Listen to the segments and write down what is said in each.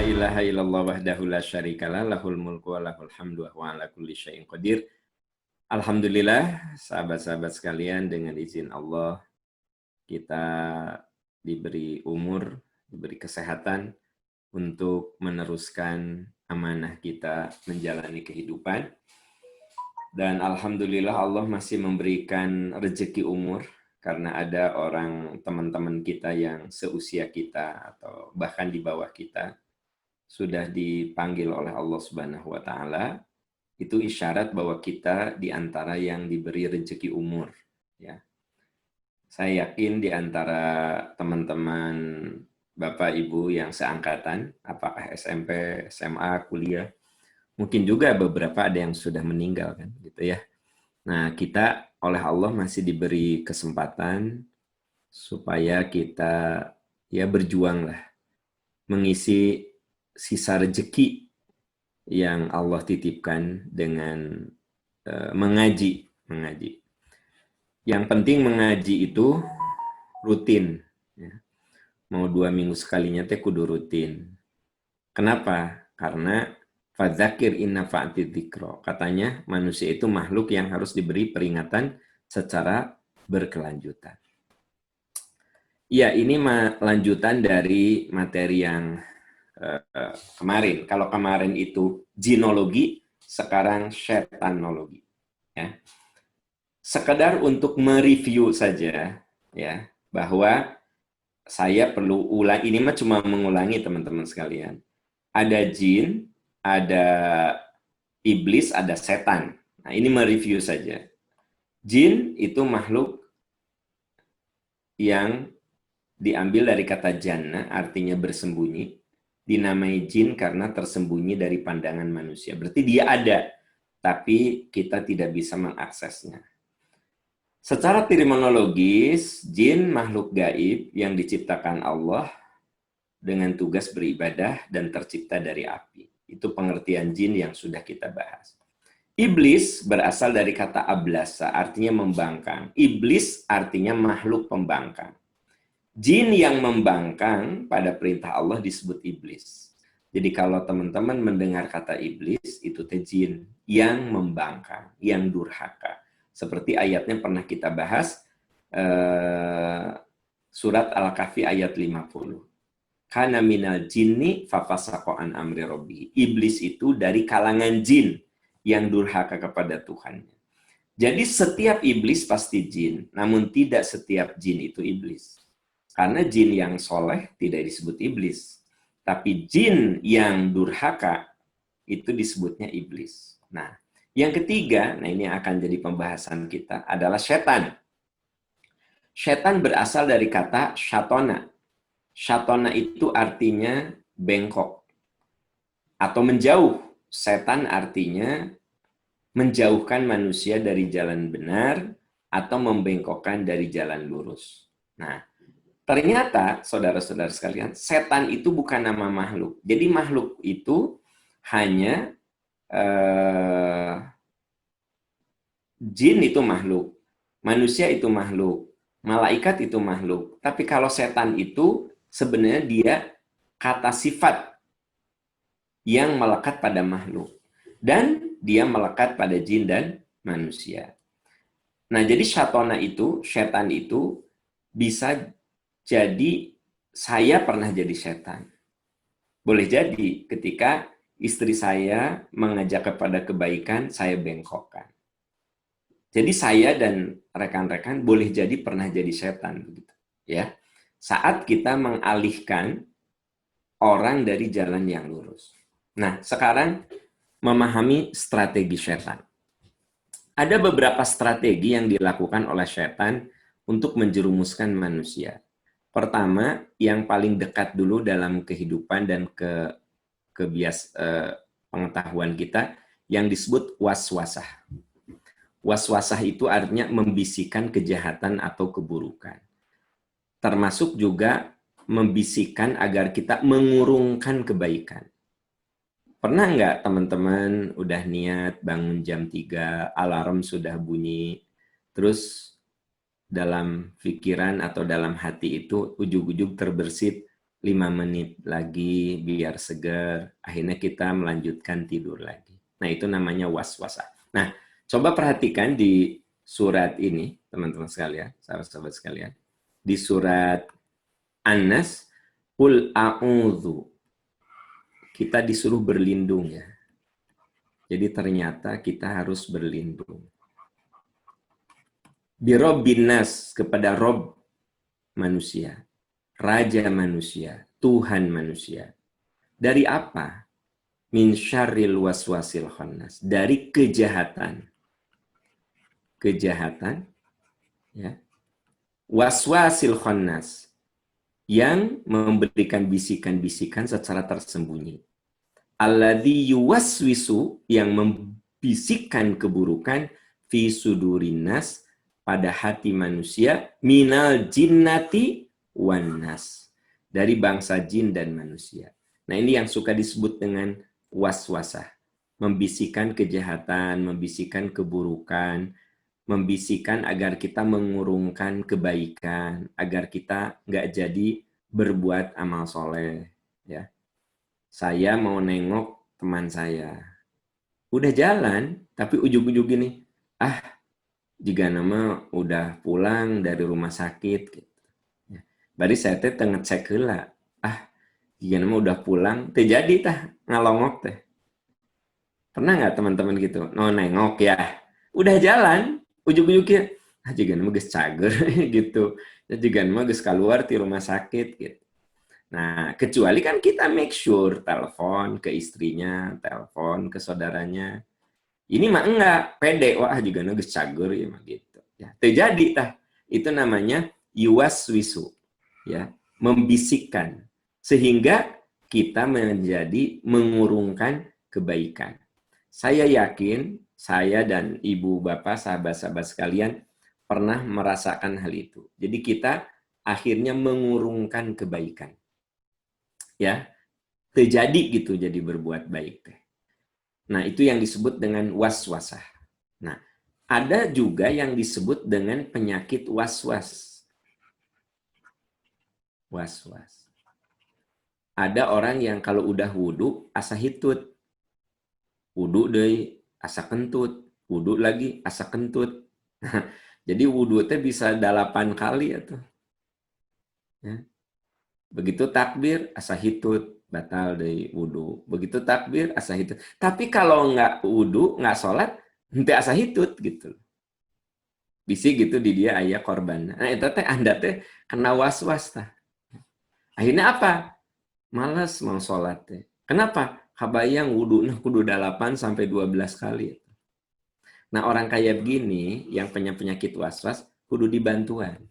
La ilaha illallah wahdahu la syarikalah, lahul mulku wa lahul hamdu wa ala kulli syai'in qadir. Alhamdulillah, sahabat-sahabat sekalian, dengan izin Allah, kita diberi umur, diberi kesehatan untuk meneruskan amanah kita menjalani kehidupan. Dan Alhamdulillah Allah masih memberikan rezeki umur, karena ada orang teman-teman kita yang seusia kita atau bahkan di bawah kita sudah dipanggil oleh Allah Subhanahu wa taala. Itu isyarat bahwa kita di antara yang diberi rezeki umur, ya. Saya yakin di antara teman-teman Bapak Ibu yang seangkatan, apakah SMP, SMA, kuliah, mungkin juga beberapa ada yang sudah meninggal kan, gitu ya. Nah, kita oleh Allah masih diberi kesempatan supaya kita ya berjuanglah mengisi sisa rezeki yang Allah titipkan dengan mengaji. Yang penting mengaji itu rutin. Ya. Mau 2 minggu sekalinya teh kudu rutin. Kenapa? Karena fadzakir inna fa'ati dzikra. Katanya manusia itu makhluk yang harus diberi peringatan secara berkelanjutan. Ya, ini lanjutan dari materi yang kemarin. Kalau kemarin itu jinologi, sekarang syetanologi. Ya. Sekedar untuk mereview saja, ya, bahwa saya perlu ulang. Ini mah cuma mengulangi teman-teman sekalian. Ada jin, ada iblis, ada setan. Nah, ini mereview saja. Jin itu makhluk yang diambil dari kata janna, artinya bersembunyi. Dinamai jin karena tersembunyi dari pandangan manusia. Berarti dia ada, tapi kita tidak bisa mengaksesnya. Secara terminologis, jin makhluk gaib yang diciptakan Allah dengan tugas beribadah dan tercipta dari api. Itu pengertian jin yang sudah kita bahas. Iblis berasal dari kata ablasa, artinya membangkang. Iblis artinya makhluk pembangkang. Jin yang membangkang pada perintah Allah disebut iblis. Jadi kalau teman-teman mendengar kata iblis, itu jin yang membangkang, yang durhaka. Seperti ayatnya pernah kita bahas, surat Al-Kahfi ayat 50. Kana minal jinni fafasaqa an amri rabbi. Iblis itu dari kalangan jin yang durhaka kepada Tuhannya. Jadi setiap iblis pasti jin, namun tidak setiap jin itu iblis. Karena jin yang soleh tidak disebut iblis. Tapi jin yang durhaka itu disebutnya iblis. Nah, yang ketiga, nah ini akan jadi pembahasan kita, adalah setan. Setan berasal dari kata syatona. Syatona itu artinya bengkok atau menjauh. Setan artinya menjauhkan manusia dari jalan benar atau membengkokkan dari jalan lurus. Nah, ternyata saudara-saudara sekalian, setan itu bukan nama makhluk. Jadi makhluk itu hanya jin itu makhluk, manusia itu makhluk, malaikat itu makhluk. Tapi kalau setan itu sebenarnya dia kata sifat yang melekat pada makhluk. Dan dia melekat pada jin dan manusia. Nah, jadi syatona itu, setan itu bisa jadi saya pernah jadi setan. Boleh jadi ketika istri saya mengajak kepada kebaikan, saya bengkokkan. Jadi saya dan rekan-rekan boleh jadi pernah jadi setan, begitu, ya. Saat kita mengalihkan orang dari jalan yang lurus. Nah, sekarang memahami strategi setan. Ada beberapa strategi yang dilakukan oleh setan untuk menjerumuskan manusia. Pertama, yang paling dekat dulu dalam kehidupan dan pengetahuan kita, yang disebut waswasah. Waswasah itu artinya membisikkan kejahatan atau keburukan. Termasuk juga membisikkan agar kita mengurungkan kebaikan. Pernah nggak teman-teman udah niat bangun jam 3, alarm sudah bunyi, terus dalam pikiran atau dalam hati itu ujug-ujug terbersit, 5 menit lagi biar segar, akhirnya kita melanjutkan tidur lagi. Nah, itu namanya waswasah. Nah, coba perhatikan di surat ini, teman-teman sekalian, sahabat-sahabat sekalian. Di surat An-Nas, Qul a'udzu. Kita disuruh berlindung ya. Jadi ternyata kita harus berlindung. Birobbin nas, kepada Rob manusia, Raja manusia, Tuhan manusia. Dari apa? Min syarril waswasil khannas. Dari kejahatan. Kejahatan. Ya. Waswasil khannas. Yang memberikan bisikan-bisikan secara tersembunyi. Alladzi yuwaswisu, yang membisikkan keburukan fi sudurin nas, pada hati manusia, minal jinnati wan nas, dari bangsa jin dan manusia. Nah, ini yang suka disebut dengan waswasah, membisikkan kejahatan, membisikkan keburukan, membisikkan agar kita mengurungkan kebaikan, agar kita nggak jadi berbuat amal soleh. Ya, saya mau nengok teman saya, udah jalan, tapi ujung-ujung gini, jika nama udah pulang dari rumah sakit, gitu. Bari saya teh ngecek heula, jika nama udah pulang, teh jadi tah ngalongok teh. Pernah nggak teman-teman gitu? No nengok ya, udah jalan, ujung-ujungnya, jika nama geus cager gitu, jika nama geus keluar di rumah sakit gitu. Nah, kecuali kan kita make sure, telepon ke istrinya, telepon ke saudaranya. Ini mah enggak, pede, wah juga geus cager ya mah gitu. Ya, terjadi tah. Itu namanya yuwaswisu, ya, membisikkan sehingga kita menjadi mengurungkan kebaikan. Saya yakin saya dan ibu bapak, sahabat-sahabat sekalian pernah merasakan hal itu. Jadi kita akhirnya mengurungkan kebaikan. Ya, terjadi gitu jadi berbuat baik teh. Nah, itu yang disebut dengan waswasah. Nah, ada juga yang disebut dengan penyakit waswas. Was-was. Ada orang yang kalau udah wudhu, asa hitut. Wudhu deh, asa kentut. Wudhu lagi, asa kentut. Jadi wudhu teh bisa 8 kali ya tuh. Ya. Begitu takbir, asa hitut, batal dari wudhu. Begitu takbir, asa hitut. Tapi kalau nggak wudhu, nggak sholat, nanti asa hitut gitu. Bisi gitu di dia ayah korban. Nah itu teh Anda teh kena was-was tah. Akhirnya apa? Malas mau sholat teh. Kenapa? Kabayang wudhu nah kudu 8 sampai 12 kali. Nah orang kayak begini yang punya penyakit was-was kudu dibantuan.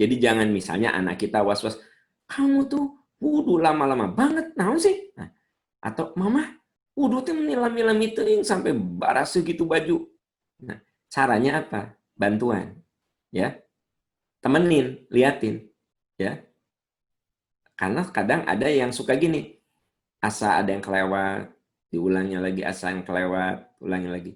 Jadi jangan misalnya anak kita was-was, kamu tuh wudhu lama-lama banget, naon sih? Nah, atau mama wudhu tuh menilam-nilam itu sampai baras segitu baju. Nah, caranya apa? Bantuan, ya, temenin, liatin, ya. Karena kadang ada yang suka gini, asa ada yang kelewat, diulangnya lagi, asa yang kelewat, ulangnya lagi.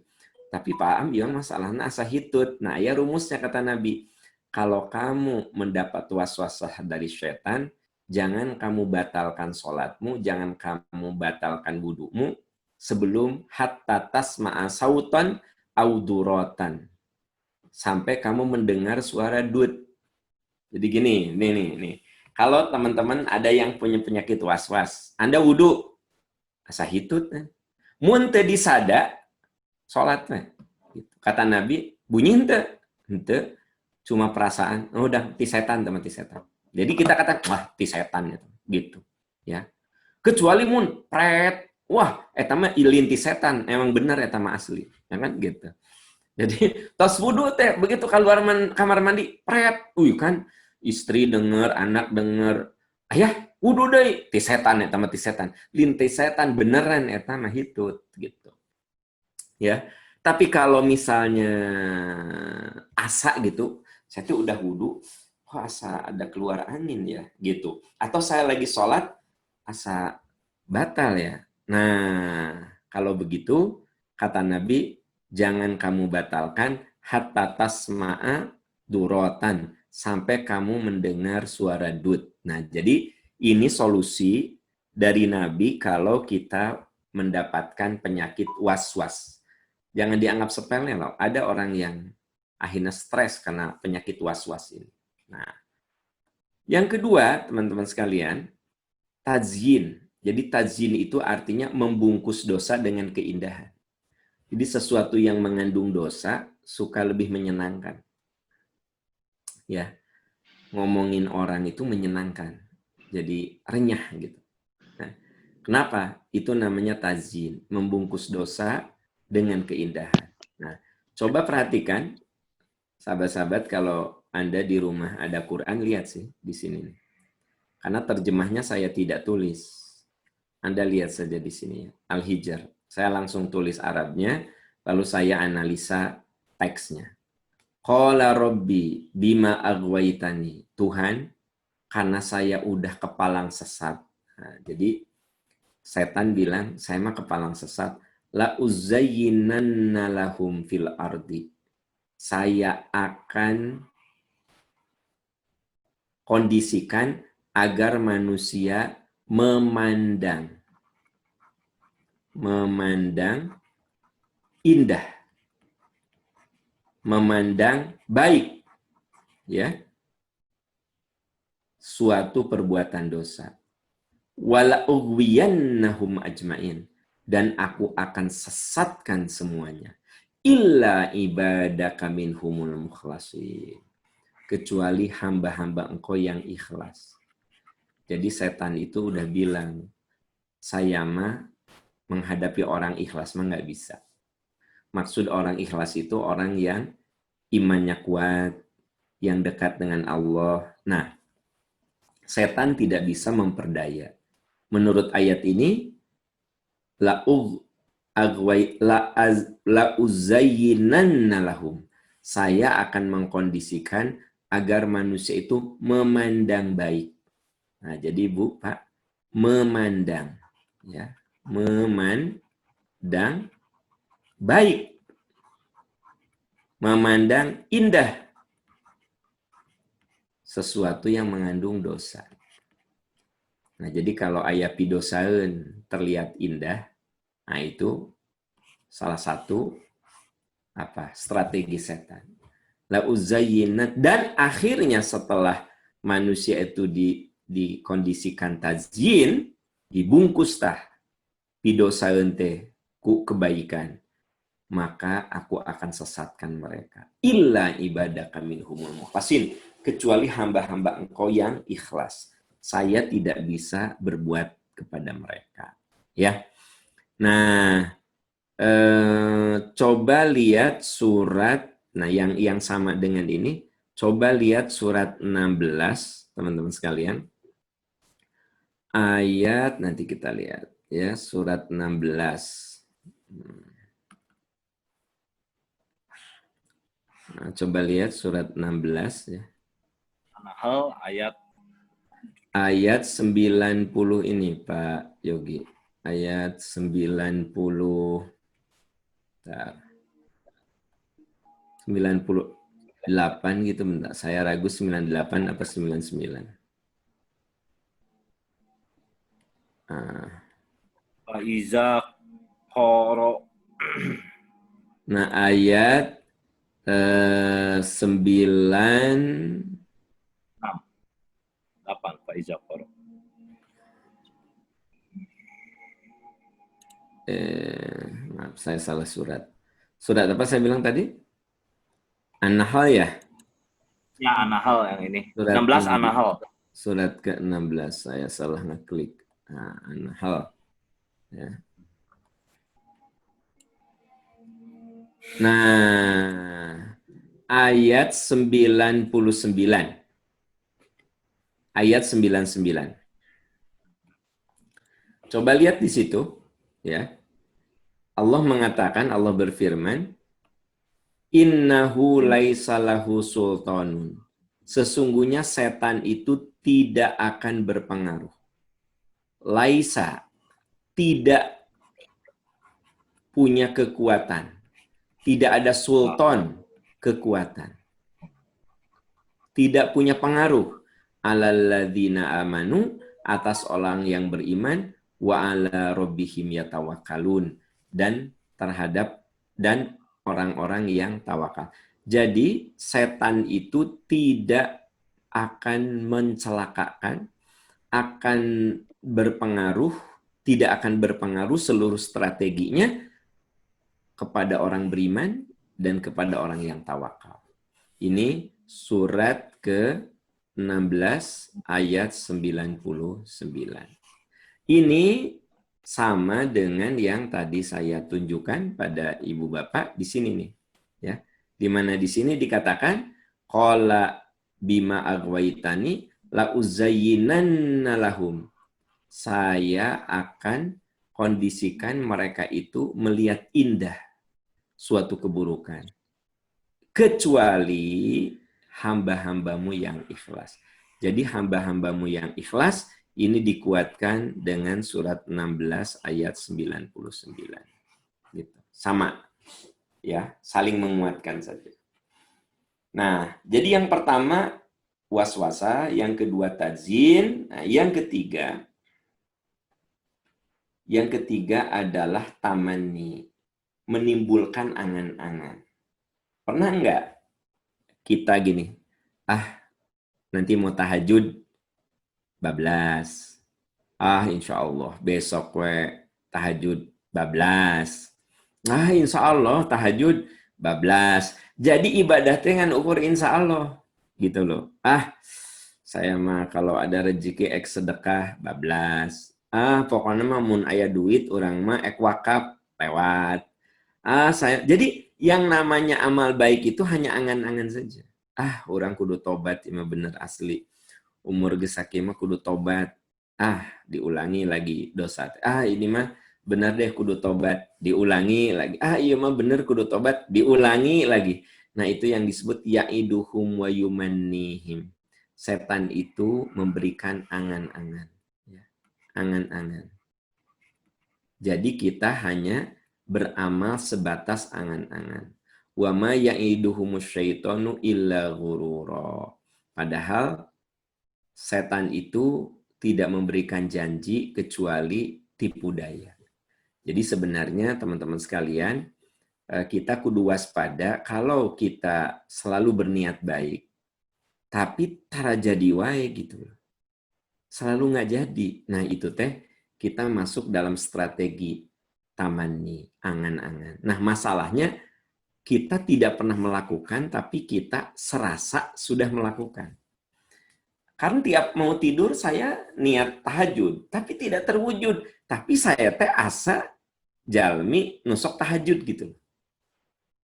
Tapi Pak Am bilang masalahnya asa hitut. Nah, ya rumusnya kata Nabi, kalau kamu mendapat waswasah dari setan, jangan kamu batalkan sholatmu, jangan kamu batalkan wudumu, sebelum hatta tasma'a sautan audurotan. Sampai kamu mendengar suara dut. Jadi gini, nih. Kalau teman-teman ada yang punya penyakit was-was, Anda wudhu, asa hitut. Mun teu disada, sholat. Kata Nabi, bunyi ente, cuma perasaan, oh, udah ti setan teman ti setan. Jadi kita kata, wah ti setan gitu, ya. Kecuali mun pret, wah eta mah ilin ti setan, emang benar eta mah asli, ya kan gitu. Jadi tos wudhu teh begitu keluar kamar mandi, pret, kan istri denger, anak denger, ayah wudhu deh, ti setan eta mah ti setan, lin ti setan beneran eta mah hitut gitu, ya. Tapi kalau misalnya asa gitu, saya tuh udah wudhu, kok asa ada keluar angin ya gitu, atau saya lagi sholat asa batal ya. Nah kalau begitu kata Nabi, jangan kamu batalkan hatta tasma'a durotan, sampai kamu mendengar suara dut. Nah jadi Ini solusi dari Nabi kalau kita mendapatkan penyakit was-was. Jangan dianggap sepele loh. Ada orang yang akhirnya stres karena penyakit was-was ini. Nah, yang kedua, teman-teman sekalian, tazyin. Jadi tazyin itu artinya membungkus dosa dengan keindahan. Jadi sesuatu yang mengandung dosa suka lebih menyenangkan. Ya, ngomongin orang itu menyenangkan. Jadi renyah gitu. Nah, kenapa? Itu namanya tazyin, membungkus dosa dengan keindahan. Nah, coba perhatikan, sahabat-sahabat, kalau Anda di rumah ada Quran, lihat sih di sini. Karena terjemahnya saya tidak tulis. Anda lihat saja di sini, Al-Hijr. Saya langsung tulis Arabnya, lalu saya analisa teksnya. Qala Rabbi bima aghwaytani. Tuhan, karena saya udah kepalang sesat. Nah, jadi setan bilang, saya mah kepalang sesat. La uzayyinanna lahum fil ardi. Saya akan kondisikan agar manusia memandang indah, memandang baik, ya, suatu perbuatan dosa. Wala ughwiyannahum ajmain, dan aku akan sesatkan semuanya. Illa ibadaka minhumul mukhlasin, kecuali hamba-hamba engkau yang ikhlas. Jadi setan itu udah bilang, saya mah menghadapi orang ikhlas mah nggak bisa. Maksud orang ikhlas itu orang yang imannya kuat, yang dekat dengan Allah. Nah, setan tidak bisa memperdaya. Menurut ayat ini, la uzayyinanna lahum. Saya akan mengkondisikan agar manusia itu memandang baik. Nah, jadi Bu, Pak, memandang, ya, memandang baik, memandang indah sesuatu yang mengandung dosa. Nah, jadi kalau aya pidosaeun terlihat indah, nah itu salah satu strategi setan. La uzayyinat, dan akhirnya setelah manusia itu dikondisikan tazyin, dibungkus tah pidosaeun teh ku kebaikan, maka aku akan sesatkan mereka. Illa ibadaka minhumul mukhlasin, kecuali hamba-hamba engkau yang ikhlas. Saya tidak bisa berbuat kepada mereka. Ya. Nah, coba lihat surat, nah yang sama dengan ini, coba lihat surat 16, teman-teman sekalian. Ayat, nanti kita lihat ya, surat 16. Nah, coba lihat surat 16 ya. An-Nahl ayat 90 ini Pak Yogi. Ayat 90 98 gitu, bentar. Saya ragu 98 apa 99. Iza qara. Nah, ayat 9 8 Iza qara. Maaf, saya salah surat. Surat apa saya bilang tadi? An-Nahl ya? Ya, An-Nahl yang ini. Surat 16 An-Nahl. Surat ke-16, saya salah ngeklik. Nah, An-Nahl. Ya. Nah, ayat 99. Ayat 99. Coba lihat di situ, ya. Allah mengatakan, Allah berfirman, innahu laisa lahu sultanun. Sesungguhnya setan itu tidak akan berpengaruh. Laisa, tidak punya kekuatan. Tidak ada sultan, kekuatan. Tidak punya pengaruh. Alalladzina amanu, atas orang yang beriman, wa ala rabbihim yatawakkalun, dan terhadap dan orang-orang yang tawakal. Jadi setan itu tidak akan mencelakakan, akan berpengaruh, tidak akan berpengaruh seluruh strateginya kepada orang beriman dan kepada orang yang tawakal. Ini surat ke-16 ayat 99. Ini sama dengan yang tadi saya tunjukkan pada Ibu Bapak di sini nih, ya. Di mana di sini dikatakan qala bima aghwaytani la uzayyinanna lahum. Saya akan kondisikan mereka itu melihat indah suatu keburukan, kecuali hamba-hambamu yang ikhlas. Jadi hamba-hambamu yang ikhlas ini dikuatkan dengan surat 16 ayat 99. Gitu. Sama, ya, saling menguatkan saja. Nah, jadi yang pertama waswasa, yang kedua tazyin, nah, yang ketiga adalah tamanni, menimbulkan angan-angan. Pernah enggak kita gini, nanti mau tahajud bablas, insya Allah besok tahajud bablas, insya Allah tahajud bablas. Jadi ibadah dengan ukur insya Allah gitu loh. Saya mah kalau ada rezeki ek sedekah bablas. Pokoknya mah mun aya duit orang mah ek wakaf lewat. Jadi yang namanya amal baik itu hanya angan-angan saja. Orang kudu tobat, ini bener asli. Umur gesaki mah kudu tobat. Diulangi lagi dosa. Ini mah bener deh kudu tobat. Diulangi lagi. Iya mah bener kudu tobat. Diulangi lagi. Nah itu yang disebut ya'iduhum wa yumannihim. Setan itu memberikan angan-angan. Angan-angan. Jadi kita hanya beramal sebatas angan-angan. Wa ma ya'iduhumus syaitanu illa ghurura. Padahal setan itu tidak memberikan janji kecuali tipu daya. Jadi sebenarnya teman-teman sekalian, kita kudu waspada kalau kita selalu berniat baik, tapi tara jadi wae gitu. Selalu nggak jadi. Nah itu kita masuk dalam strategi tamanni, angan-angan. Nah masalahnya kita tidak pernah melakukan, tapi kita serasa sudah melakukan. Karena tiap mau tidur saya niat tahajud, tapi tidak terwujud. Tapi saya asa jalmi nusok tahajud gitu.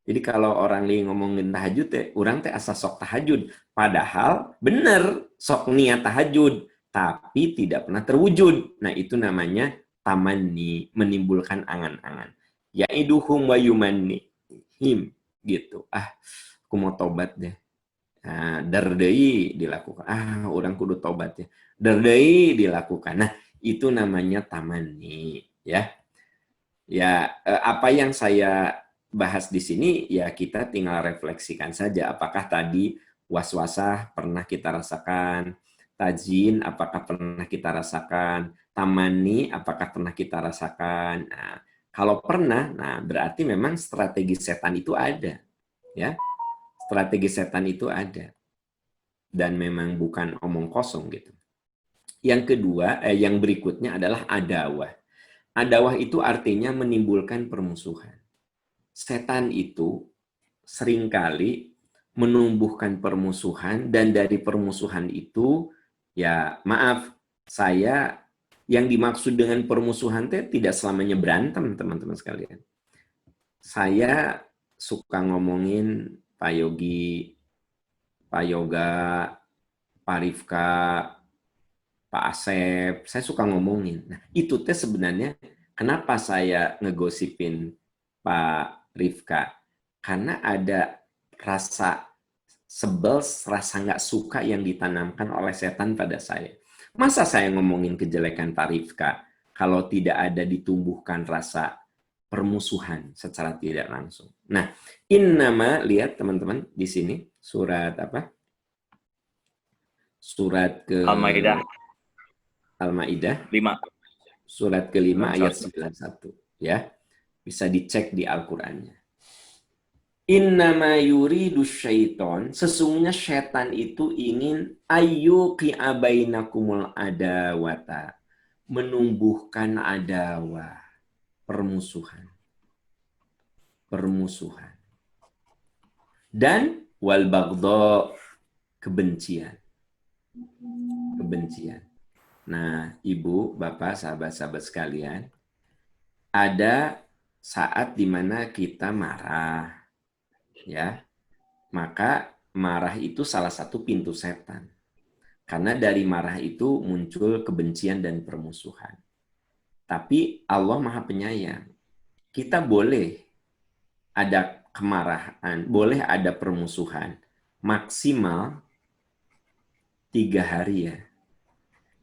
Jadi kalau orang li ngomongin tahajud orang asa sok tahajud. Padahal benar sok niat tahajud, tapi tidak pernah terwujud. Nah itu namanya tamanni, menimbulkan angan-angan. Ya'iduhum wa yumannihim gitu. Aku mau tobat deh. Dardei dilakukan. Orang kudu tobat ya. Dardei dilakukan. Nah, itu namanya tamanni, ya. Ya, apa yang saya bahas di sini ya kita tinggal refleksikan saja. Apakah tadi waswasah pernah kita rasakan? Tajin apakah pernah kita rasakan? Tamanni apakah pernah kita rasakan? Nah, kalau pernah, nah berarti memang strategi setan itu ada, ya. Strategi setan itu ada. Dan memang bukan omong kosong gitu. Yang kedua, yang berikutnya adalah adawah. Adawah itu artinya menimbulkan permusuhan. Setan itu seringkali menumbuhkan permusuhan dan dari permusuhan itu, ya maaf, saya yang dimaksud dengan permusuhan tidak selamanya berantem, teman-teman sekalian. Saya suka ngomongin Pak Yogi, Pak Yoga, Pak Rifka, Pak Asep, saya suka ngomongin. Nah, itu sebenarnya kenapa saya ngegosipin Pak Rifka? Karena ada rasa sebel, rasa nggak suka yang ditanamkan oleh setan pada saya. Masa saya ngomongin kejelekan Pak Rifka kalau tidak ada ditumbuhkan rasa permusuhan secara tidak langsung. Nah, innama, lihat teman-teman di sini surat apa? Surat ke Al-Maidah Al-Maidah 5. surat kelima ayat 91. 91 ya. Bisa dicek di Al-Qur'annya. Innama yuridu syaiton, sesungguhnya setan itu ingin ayyuqi'a bainakumul adawata, menumbuhkan adawah, permusuhan. Permusuhan. Dan wal baghdha, kebencian. Kebencian. Nah, Ibu, Bapak, sahabat-sahabat sekalian, ada saat di mana kita marah, ya. Maka marah itu salah satu pintu setan. Karena dari marah itu muncul kebencian dan permusuhan. Tapi Allah Maha Penyayang. Kita boleh ada kemarahan, boleh ada permusuhan. Maksimal 3 hari ya.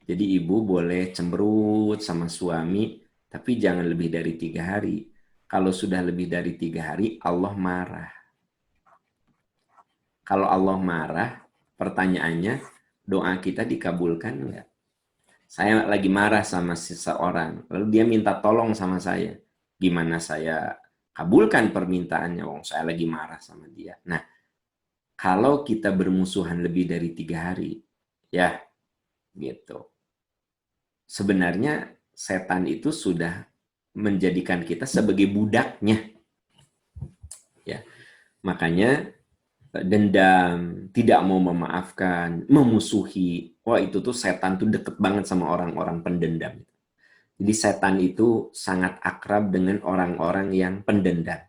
Jadi ibu boleh cemberut sama suami, tapi jangan lebih dari 3 hari. Kalau sudah lebih dari 3 hari, Allah marah. Kalau Allah marah, pertanyaannya, doa kita dikabulkan enggak? Saya lagi marah sama seseorang, lalu dia minta tolong sama saya. Gimana saya kabulkan permintaannya? Wong saya lagi marah sama dia. Nah, kalau kita bermusuhan lebih dari 3 hari, ya, gitu. Sebenarnya setan itu sudah menjadikan kita sebagai budaknya. Ya, makanya dendam, tidak mau memaafkan, memusuhi. Wah, itu tuh setan tuh deket banget sama orang-orang pendendam. Jadi setan itu sangat akrab dengan orang-orang yang pendendam.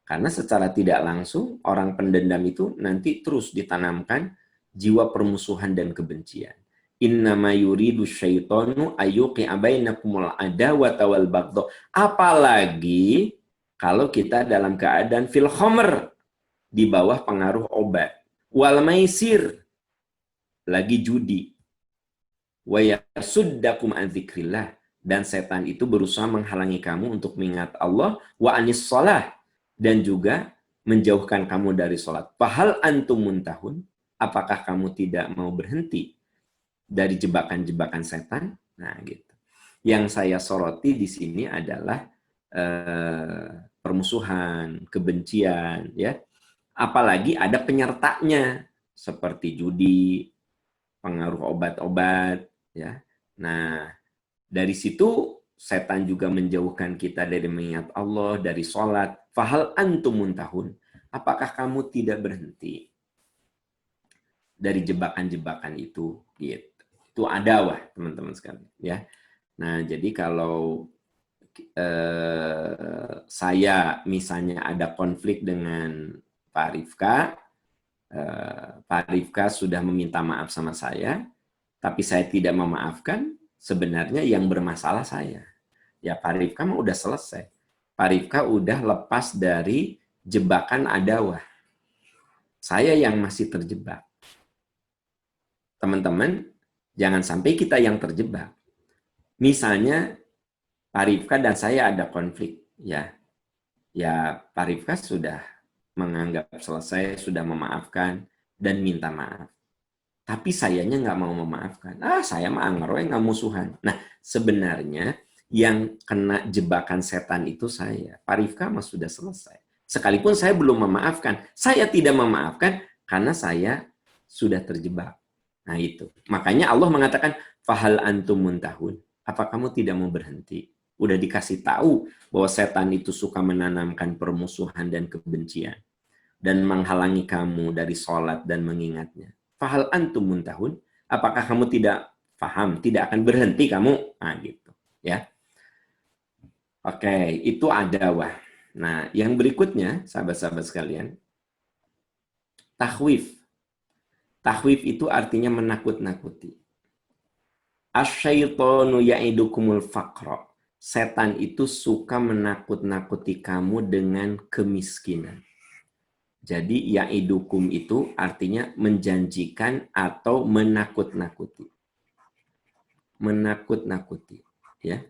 Karena secara tidak langsung orang pendendam itu nanti terus ditanamkan jiwa permusuhan dan kebencian. Innama yuridu syaitanu ayyuqi'a bainakumul adawata wal baghdha. Apalagi kalau kita dalam keadaan fil khamr, di bawah pengaruh obat. Wal maisir, lagi judi. Wa yasuddakum an dzikrillah, dan setan itu berusaha menghalangi kamu untuk mengingat Allah, wa anis shalah, dan juga menjauhkan kamu dari sholat. Fahal antum muntahun, apakah kamu tidak mau berhenti dari jebakan-jebakan setan? Nah, gitu. Yang saya soroti di sini adalah permusuhan, kebencian, ya. Apalagi ada penyertanya seperti judi, pengaruh obat-obat, ya. Nah, dari situ setan juga menjauhkan kita dari mengingat Allah, dari sholat. Fahal antum muntahun, apakah kamu tidak berhenti dari jebakan-jebakan itu? Gitu. Itu adawah, teman-teman sekalian, ya. Nah, jadi kalau saya misalnya ada konflik dengan Pak Rifka, Pak Rifka sudah meminta maaf sama saya, tapi saya tidak memaafkan, sebenarnya yang bermasalah saya. Ya, Pak Rifka mah udah selesai. Pak Rifka udah lepas dari jebakan adawah. Saya yang masih terjebak. Teman-teman, jangan sampai kita yang terjebak. Misalnya, Pak Rifka dan saya ada konflik. Ya, Pak Rifka sudah menganggap selesai, sudah memaafkan, dan minta maaf. Tapi sayanya nggak mau memaafkan. Saya mah angeroy, nggak musuhan. Nah, sebenarnya yang kena jebakan setan itu saya. Pak Rifka mah sudah selesai. Sekalipun saya belum memaafkan. Saya tidak memaafkan karena saya sudah terjebak. Nah, itu. Makanya Allah mengatakan, fahal antum muntahun. Apa kamu tidak mau berhenti? Udah dikasih tahu bahwa setan itu suka menanamkan permusuhan dan kebencian dan menghalangi kamu dari sholat dan mengingatnya. Fahal antum muntahun, apakah kamu tidak paham, tidak akan berhenti kamu? Nah, gitu, ya. Oke, itu adawah. Nah, yang berikutnya, sahabat-sahabat sekalian, takhwif. Takhwif itu artinya menakut-nakuti. Asyaitonu ya'idukumul faqra. Setan itu suka menakut-nakuti kamu dengan kemiskinan. Jadi ya'idukum itu artinya menjanjikan atau menakut-nakuti. Menakut-nakuti, ya.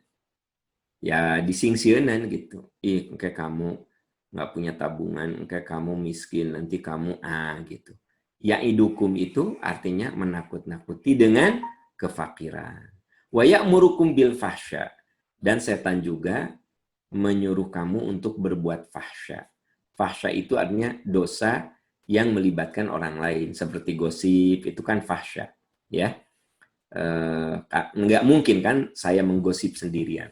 Ya disingsieunan gitu. Engke kamu nggak punya tabungan, engke kamu miskin, nanti kamu gitu. Ya'idukum itu artinya menakut-nakuti dengan kefakiran. Wa ya'murukum bil fahsya. Dan setan juga menyuruh kamu untuk berbuat fahsya. Fahsya itu artinya dosa yang melibatkan orang lain, seperti gosip, itu kan fahsya. Ya, nggak mungkin kan saya menggosip sendirian.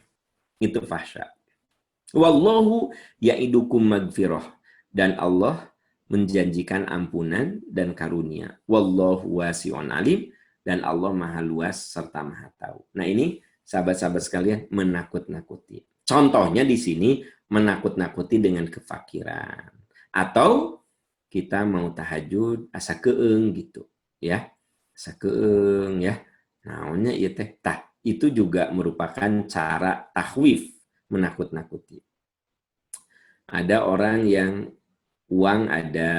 Itu fahsya. Wallahu ya'idukum magfirah. Dan Allah menjanjikan ampunan dan karunia. Wallahu wasi'un alim. Dan Allah maha luas serta maha tahu. Nah ini sahabat-sahabat sekalian menakut-nakuti. Contohnya di sini menakut-nakuti dengan kefakiran. Atau kita mau tahajud asa keeng gitu, ya. Asa keeng ya. Naonnya ieu teh tah itu juga merupakan cara tahwif, menakut-nakuti. Ada orang yang uang ada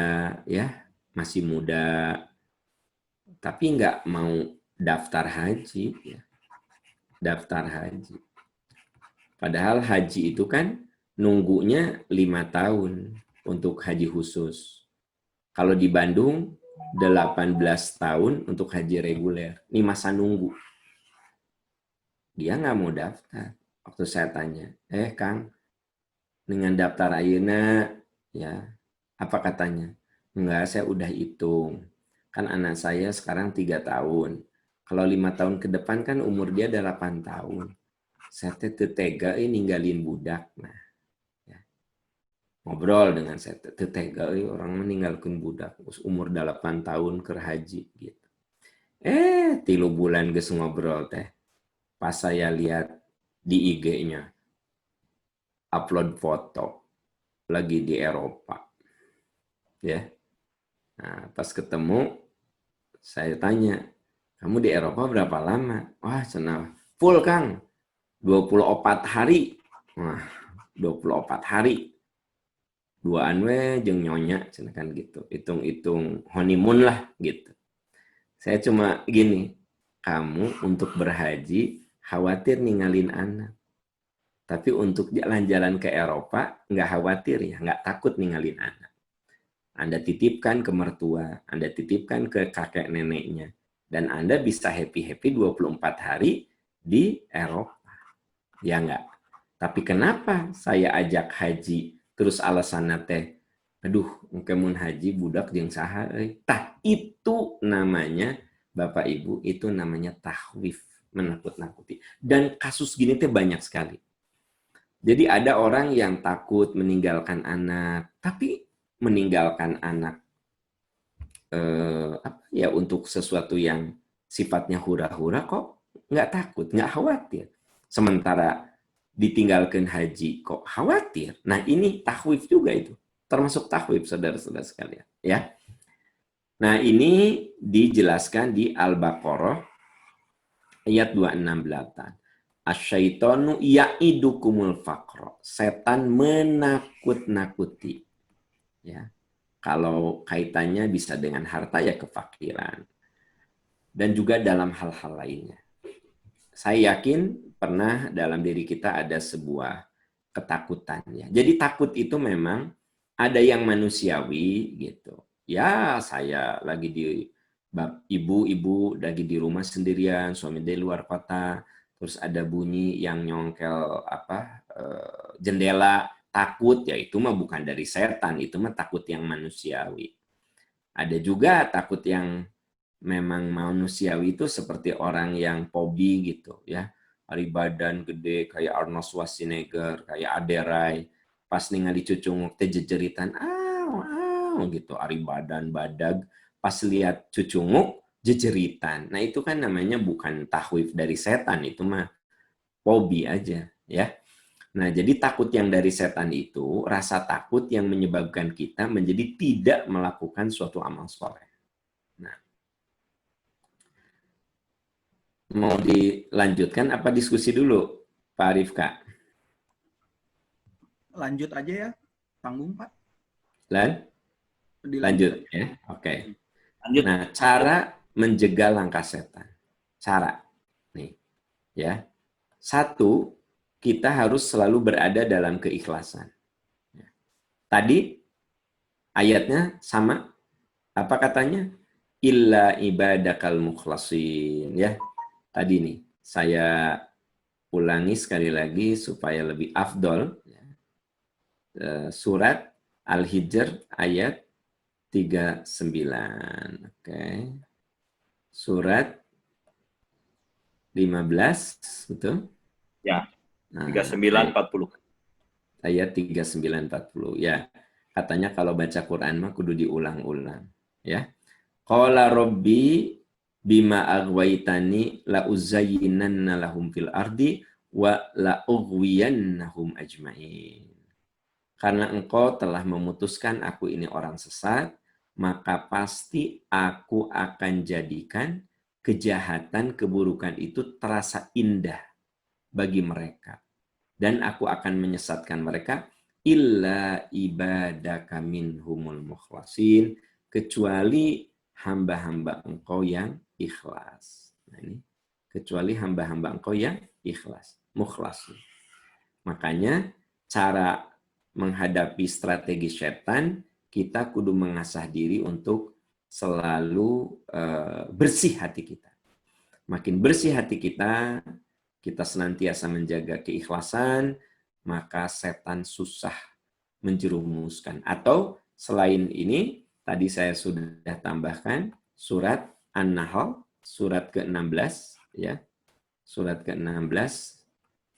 ya, masih muda tapi nggak mau daftar haji ya. Daftar haji. Padahal haji itu kan nunggunya 5 tahun untuk haji khusus. Kalau di Bandung 18 tahun untuk haji reguler. Ini masa nunggu. Dia nggak mau daftar. Waktu saya tanya, Kang, dengan daftar ayeuna ya, apa katanya? Enggak, saya udah hitung. Kan anak saya sekarang 3 tahun. Kalau 5 tahun ke depan kan umur dia 8 tahun. Saya tega ninggalin budak. Nah, ya. Ngobrol dengan saya tega orang meninggalkan budak umur 8 tahun ke haji gitu. 3 bulan geus ngobrol teh. Pas saya lihat di IG-nya upload foto lagi di Eropa. Ya. Nah, pas ketemu saya tanya, "Kamu di Eropa berapa lama?" "Wah, cenah full, Kang. 24 hari." Wah, 24 hari. Duaan we jeung nyonya, cenah kan gitu. Hitung-hitung honeymoon lah gitu. Saya cuma gini, kamu untuk berhaji khawatir ninggalin anak. Tapi untuk jalan-jalan ke Eropa nggak khawatir ya, nggak takut ninggalin anak. Anda titipkan ke mertua, Anda titipkan ke kakek neneknya. Dan Anda bisa happy-happy 24 hari di Eropa. Ya enggak? Tapi kenapa saya ajak haji, terus alasannya teh, aduh, kemun haji budak jeung saha euy. Tah, itu namanya, Bapak Ibu, itu namanya tahwif, menakut-nakuti. Dan kasus gini teh banyak sekali. Jadi ada orang yang takut meninggalkan anak, tapi meninggalkan anak untuk sesuatu yang sifatnya hura-hura kok nggak takut, nggak khawatir. Sementara ditinggalkan haji kok khawatir. Nah ini tahwif juga itu, termasuk tahwif saudara-saudara sekalian. Ya. Nah ini dijelaskan di Al-Baqarah ayat 268. Asyaitonu ya'idukumul faqra. Setan menakut-nakuti. Ya. Kalau kaitannya bisa dengan harta ya kefakiran. Dan juga dalam hal-hal lainnya. Saya yakin pernah dalam diri kita ada sebuah ketakutan. Ya. Jadi takut itu memang ada yang manusiawi gitu. Ya saya lagi di ibu-ibu lagi di rumah sendirian, suami di luar kota, terus ada bunyi yang nyongkel jendela, takut, ya itu mah bukan dari setan, itu mah takut yang manusiawi. Ada juga takut yang memang manusiawi itu seperti orang yang pobi gitu ya. Ari badan gede kayak Arnold Schwarzenegger, kayak Aderai, pas ningali cucunguk teh jejeritan, gitu. Ari badan badag, pas lihat cucunguk jejeritan. Nah itu kan namanya bukan tahwif dari setan, itu mah pobi aja ya. Nah, jadi takut yang dari setan itu, rasa takut yang menyebabkan kita menjadi tidak melakukan suatu amal soleh. Nah, mau dilanjutkan apa diskusi dulu, Pak Rifka? Lanjut aja ya, tanggung Pak. Lanjut ya, oke. Lanjut. Nah, cara menjegal langkah setan. Cara, nih, ya. 1, kita harus selalu berada dalam keikhlasan. Tadi ayatnya sama. Apa katanya? Illa ibadakal mukhlasin. Ya, tadi nih. Saya ulangi sekali lagi supaya lebih afdol. Surat Al-Hijr ayat 39. Oke. Surat 15, betul? Ya, Nah, 3940. ayat 3940. Ya, katanya kalau baca Quran mah kudu diulang-ulang. Ya. Qala Rabbi bima aghwaytani la uzayyinanna lahum fil ardi wa la ughwiyannahum ajmain. Karena engkau telah memutuskan aku ini orang sesat, maka pasti aku akan jadikan kejahatan, keburukan itu terasa indah bagi mereka. Dan aku akan menyesatkan mereka, illa ibadaka minhumul mukhlasin, kecuali hamba-hamba engkau yang ikhlas. Nah, ini kecuali hamba-hamba engkau yang ikhlas, mukhlasin. Makanya cara menghadapi strategi setan, kita kudu mengasah diri untuk selalu bersih hati kita. Makin bersih hati kita, kita senantiasa menjaga keikhlasan, maka setan susah menjerumuskan. Atau selain ini, tadi saya sudah tambahkan surat An-Nahl, surat ke-16, ya. Surat ke-16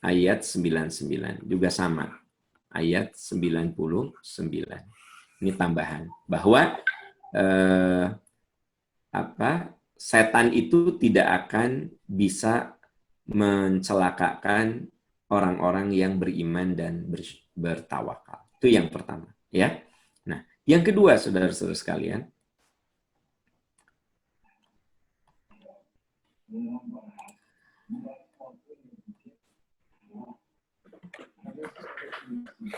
ayat 99 juga sama. Ayat 99. Ini tambahan bahwa setan itu tidak akan bisa mencelakakan orang-orang yang beriman dan bertawakal. Itu yang pertama, ya. Nah, yang kedua, saudara-saudara sekalian,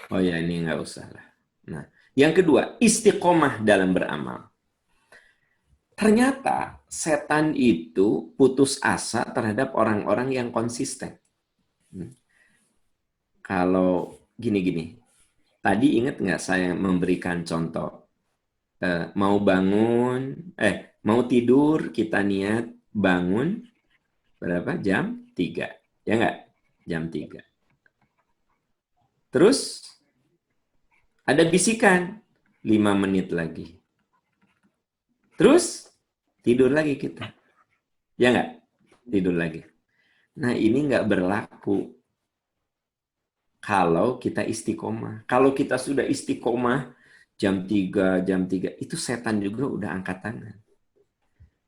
oh ya, ini nggak usah lah. Nah, yang kedua, istiqomah dalam beramal. Ternyata setan itu putus asa terhadap orang-orang yang konsisten. Kalau gini-gini, tadi ingat nggak saya memberikan contoh? Mau tidur, kita niat bangun berapa? Jam 3. Ya nggak? Jam 3. Terus ada bisikan, 5 menit lagi. Terus tidur lagi kita. Ya nggak? Tidur lagi. Nah, ini nggak berlaku kalau kita istiqomah. Kalau kita sudah istiqomah, jam 3, itu setan juga udah angkat tangan.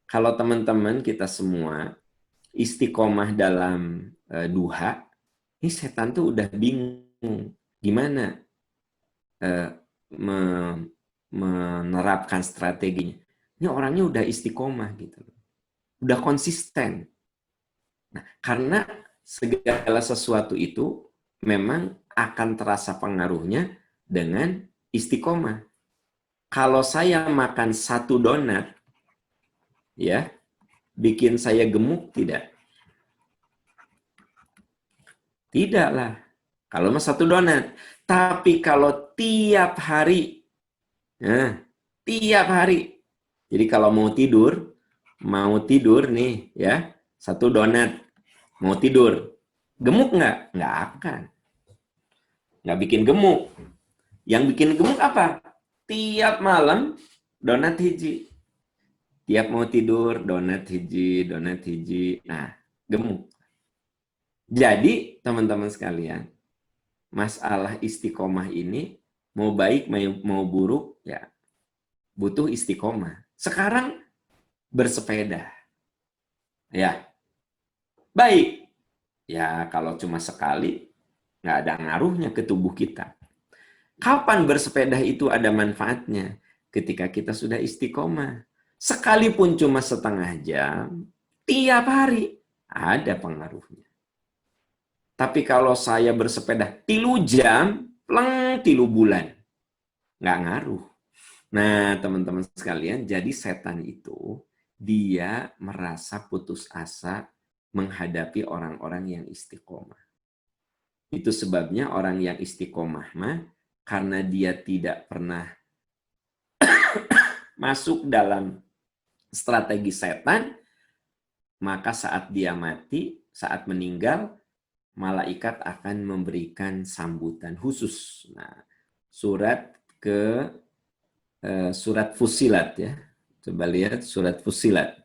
Kalau teman-teman kita semua istiqomah dalam duha, ini setan tuh udah bingung. Gimana menerapkan strateginya. Ini orangnya udah istiqomah gitu. Udah konsisten. Nah, karena segala sesuatu itu memang akan terasa pengaruhnya dengan istiqomah. Kalau saya makan 1 donat, ya, bikin saya gemuk tidak? Tidaklah. Kalau mah 1 donat. Tapi kalau tiap hari, nah, tiap hari. Jadi kalau mau tidur nih, ya, 1 donat, mau tidur, gemuk nggak? Nggak akan. Nggak bikin gemuk. Yang bikin gemuk apa? Tiap malam donat hiji. Tiap mau tidur donat hiji. Nah, gemuk. Jadi, teman-teman sekalian, masalah istiqomah ini mau baik mau buruk ya butuh istiqomah. Sekarang bersepeda. Ya. Baik. Ya, kalau cuma sekali nggak ada ngaruhnya ke tubuh kita. Kapan bersepeda itu ada manfaatnya? Ketika kita sudah istiqomah. Sekalipun cuma setengah jam, tiap hari ada pengaruhnya. Tapi kalau saya bersepeda 3 jam, pleng 3 bulan. Nggak ngaruh. Nah, teman-teman sekalian, jadi setan itu, dia merasa putus asa menghadapi orang-orang yang istiqomah. Itu sebabnya orang yang istiqomah mah, karena dia tidak pernah masuk dalam strategi setan, maka saat dia mati, saat meninggal, malaikat akan memberikan sambutan khusus. Nah, surat Fussilat ya. Coba lihat surat Fussilat.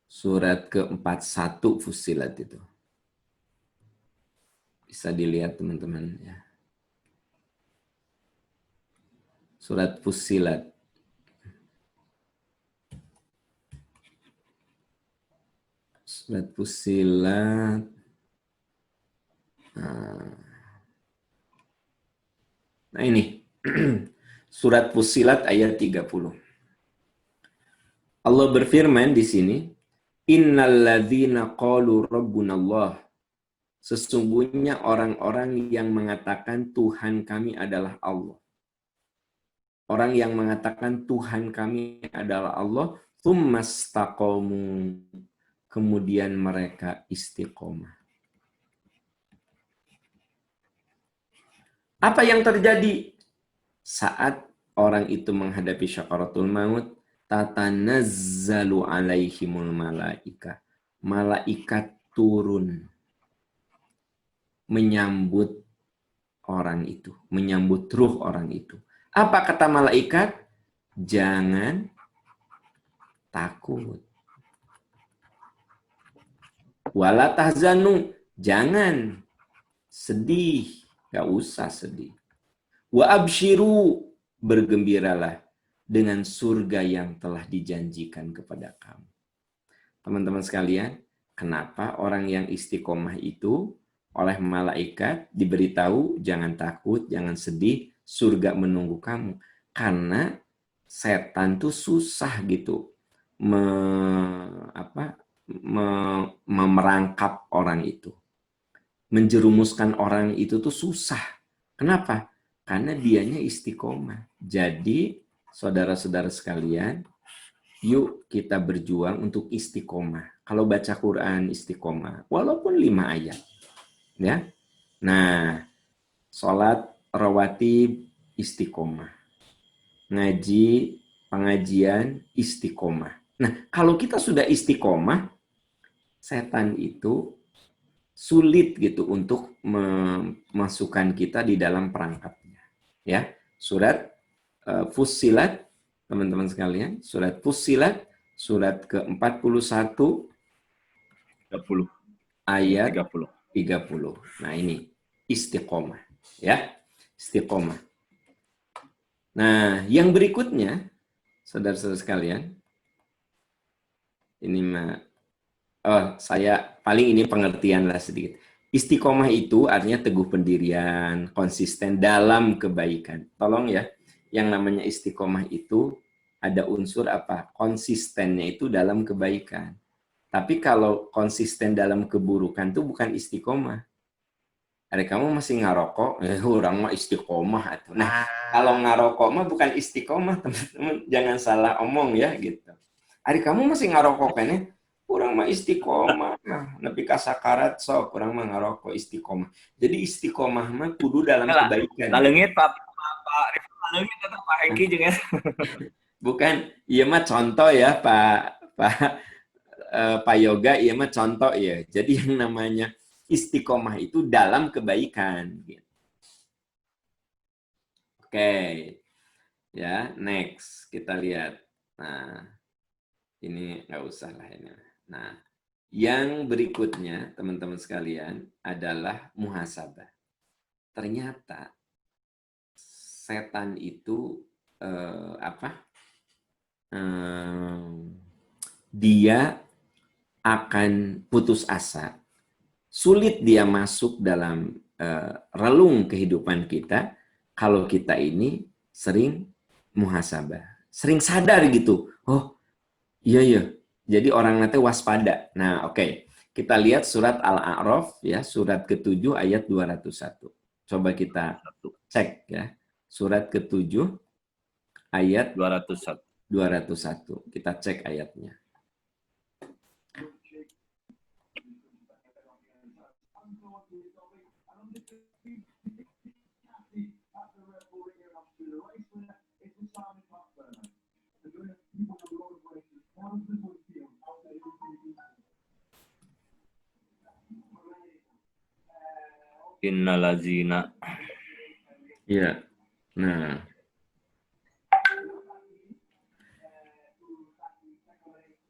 Surat ke-41 Fussilat itu. Bisa dilihat teman-teman ya. Surat Fussilat. Surat Fussilat. Nah ini. Surat Fussilat ayat 30. Allah berfirman di sini, Innalladzina qalu rabbunallah. Sesungguhnya orang-orang yang mengatakan Tuhan kami adalah Allah. Orang yang mengatakan Tuhan kami adalah Allah, tsumastaqamu, kemudian mereka istiqomah. Apa yang terjadi saat orang itu menghadapi syakaratul maut? Tatanazzalu alaihimul malaika. Malaikat turun menyambut orang itu, menyambut ruh orang itu. Apa kata malaikat? Jangan takut. Wala tahzanu, jangan sedih, gak usah sedih. Wa abshiru, bergembiralah dengan surga yang telah dijanjikan kepada kamu. Teman-teman sekalian, kenapa orang yang istiqomah itu oleh malaikat diberitahu jangan takut, jangan sedih, surga menunggu kamu. Karena setan tuh susah gitu memerangkap orang itu. Menjerumuskan orang itu tuh susah. Kenapa? Karena dianya istiqomah. Jadi, saudara-saudara sekalian, yuk kita berjuang untuk istiqomah. Kalau baca Quran istiqomah, walaupun 5 ayat. Ya. Nah, sholat rawatib istiqomah. Ngaji, pengajian istiqomah. Nah, kalau kita sudah istiqomah, setan itu sulit gitu untuk memasukkan kita di dalam perangkapnya. Ya, surat Fussilat, teman-teman sekalian, surat Fussilat, surat ke-41 30. ayat 30. 30. Nah, ini istiqomah, ya. Istiqomah. Nah, yang berikutnya, saudara-saudara sekalian, ini saya paling ini pengertian lah sedikit. Istiqomah itu artinya teguh pendirian, konsisten dalam kebaikan. Tolong ya, yang namanya istiqomah itu ada unsur apa? Konsistennya itu dalam kebaikan. Tapi kalau konsisten dalam keburukan itu bukan istiqomah. Ada kamu masih ngarokok, orang mah istiqomah. Nah, kalau ngarokok mah bukan istiqomah, teman-teman. Jangan salah omong ya, gitu. Ada kamu masih ngarokok kan ya? Orang mah istiqomah. Nah, nepi ka sakarat sok, orang mah ngarokok istiqomah. Jadi istiqomah mah kudu dalam kebaikan. Leungit Pak Rifat, leungit atau Pak Hengki jeung eta. Bukan, iya mah contoh ya Pak Yoga, iya mah contoh ya. Jadi yang namanya istiqomah itu dalam kebaikan. Oke, ya next kita lihat. Nah, ini nggak usah lah ini. Nah, yang berikutnya teman-teman sekalian adalah muhasabah. Ternyata setan itu dia akan putus asa. Sulit dia masuk dalam relung kehidupan kita kalau kita ini sering muhasabah, sering sadar gitu. Oh, iya ya. Jadi orang nanti waspada. Nah, oke. Kita lihat surat Al-A'raf ya, surat ke-7 ayat 201. Coba kita cek ya. Surat ke-7 ayat 201. 201. Kita cek ayatnya. Innalazina. Ya. Nah,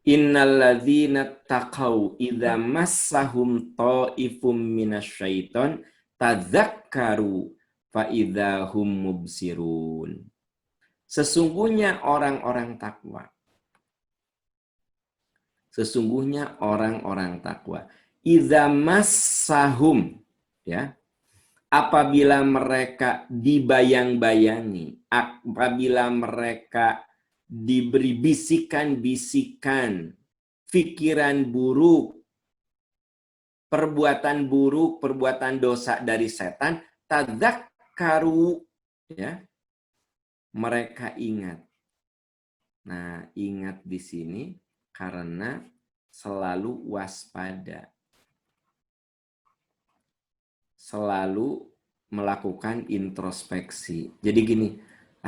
innalladzina taqau idza massahum ta'ifum minasyaiton tadzakkaru fa idza hum mubsirun. Sesungguhnya orang-orang takwa. Sesungguhnya orang-orang takwa. Idza massahum, ya. Apabila mereka dibayang-bayangi, apabila mereka diberi bisikan-bisikan, pikiran buruk, perbuatan dosa dari setan, tadzakkaru, ya, mereka ingat. Nah, ingat di sini karena selalu waspada. Selalu melakukan introspeksi. Jadi gini,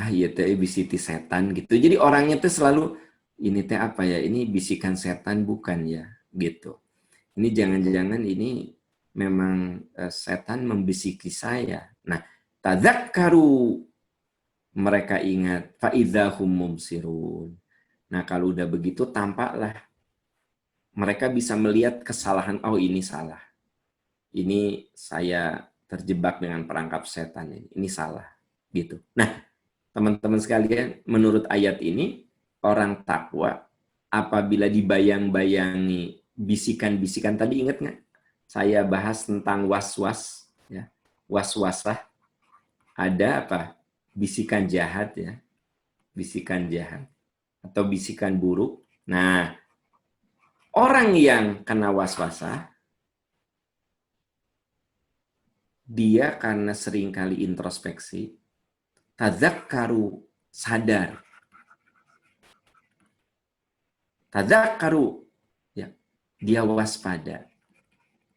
iya teh bisiti setan gitu. Jadi orangnya tuh selalu ini teh apa ya? Ini bisikan setan bukan ya? Gitu. Ini jangan-jangan ini memang setan membisiki saya. Nah, tadzakkaru, mereka ingat, fa idzahum mubsirun. Nah, kalau udah begitu tampaklah mereka bisa melihat kesalahan, oh ini salah. Ini saya terjebak dengan perangkap setan ini salah gitu. Nah, teman-teman sekalian, menurut ayat ini orang takwa apabila dibayang-bayangi bisikan-bisikan tadi, ingat nggak? Saya bahas tentang was-was, ya, was-wasah. Ada apa? Bisikan jahat, ya, bisikan jahat atau bisikan buruk. Nah, orang yang kena was-wasah dia karena sering kali introspeksi, tadzakkaru, sadar. Tadzakkaru, ya, dia waspada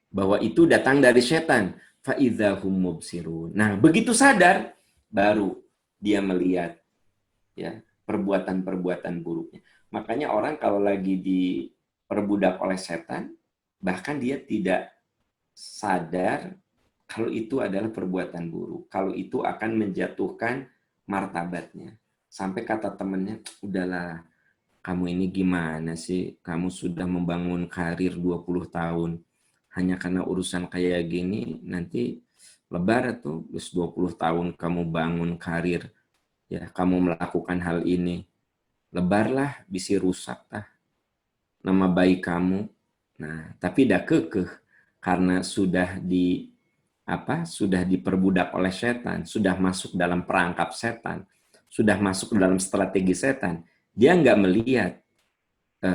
bahwa itu datang dari setan. Fa idzahum mubsirun. Nah, begitu sadar baru dia melihat, ya, perbuatan-perbuatan buruknya. Makanya orang kalau lagi diperbudak oleh setan, bahkan dia tidak sadar kalau itu adalah perbuatan buruk, kalau itu akan menjatuhkan martabatnya. Sampai kata temennya, udahlah, kamu ini gimana sih? Kamu sudah membangun karir 20 tahun. Hanya karena urusan kayak gini, nanti lebar tuh, 20 tahun kamu bangun karir, ya, kamu melakukan hal ini. Lebarlah, bisa rusak lah nama baik kamu. Nah, tapi dah kekeh karena sudah diperbudak oleh setan, sudah masuk dalam perangkap setan, sudah masuk dalam strategi setan, dia nggak melihat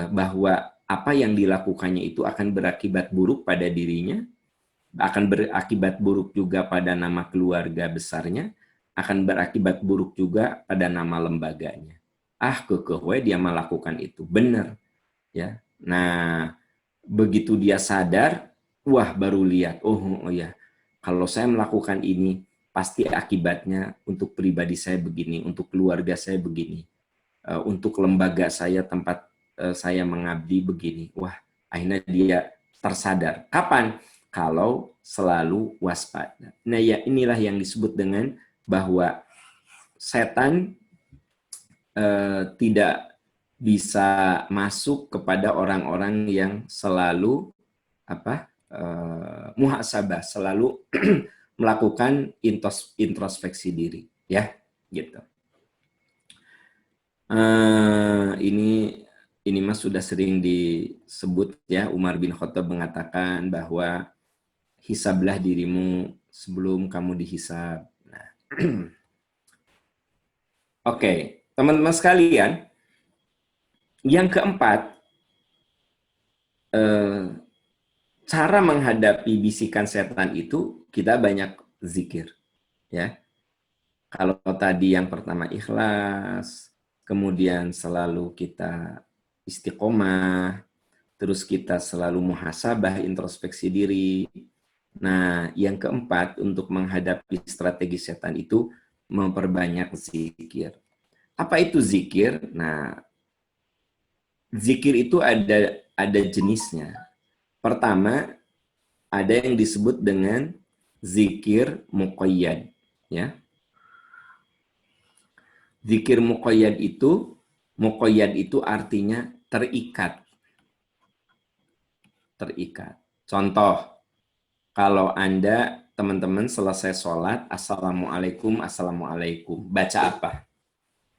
bahwa apa yang dilakukannya itu akan berakibat buruk pada dirinya, akan berakibat buruk juga pada nama keluarga besarnya, akan berakibat buruk juga pada nama lembaganya. Kekeh dia melakukan itu, benar, ya. Nah, begitu dia sadar, wah baru lihat, oh ya, kalau saya melakukan ini, pasti akibatnya untuk pribadi saya begini, untuk keluarga saya begini, untuk lembaga saya, tempat saya mengabdi begini. Wah, akhirnya dia tersadar. Kapan? Kalau selalu waspada. Nah, ya inilah yang disebut dengan bahwa setan tidak bisa masuk kepada orang-orang yang selalu muhasabah, selalu melakukan introspeksi diri, ya, gitu. Ini mas sudah sering disebut, ya. Umar bin Khattab mengatakan bahwa hisablah dirimu sebelum kamu dihisab. Nah. Oke, teman-teman sekalian, yang keempat, cara menghadapi bisikan setan itu kita banyak zikir, ya. Kalau tadi yang pertama ikhlas, kemudian selalu kita istiqomah, terus kita selalu muhasabah, introspeksi diri. Nah, yang keempat untuk menghadapi strategi setan itu memperbanyak zikir. Apa itu zikir? Nah, zikir itu ada jenisnya. Pertama, ada yang disebut dengan zikir muqayyad, ya. Zikir muqayyad itu artinya terikat. Terikat. Contoh, kalau Anda, teman-teman, selesai sholat, Assalamualaikum, Assalamualaikum. Baca apa?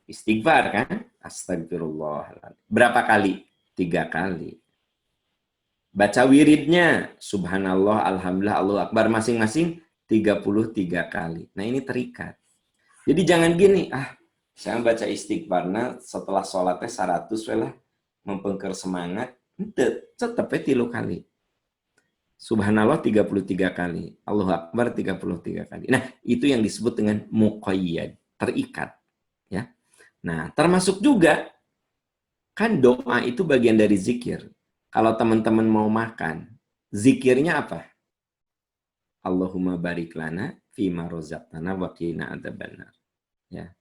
Istighfar, kan? Astagfirullah. Berapa kali? 3 kali. Baca wiridnya, Subhanallah, Alhamdulillah, Allahu Akbar, masing-masing 33 kali. Nah, ini terikat. Jadi jangan gini, saya baca istighfarna setelah sholatnya 100 lah, mempengker semangat, tetap 3 kali. Subhanallah 33 kali, Allahu Akbar 33 kali. Nah, itu yang disebut dengan muqayyad, terikat. Ya. Nah, termasuk juga, kan doa itu bagian dari zikir. Kalau teman-teman mau makan, zikirnya apa? Allahumma barik lana fima rozaqtana wa qina adzabannar. Ya.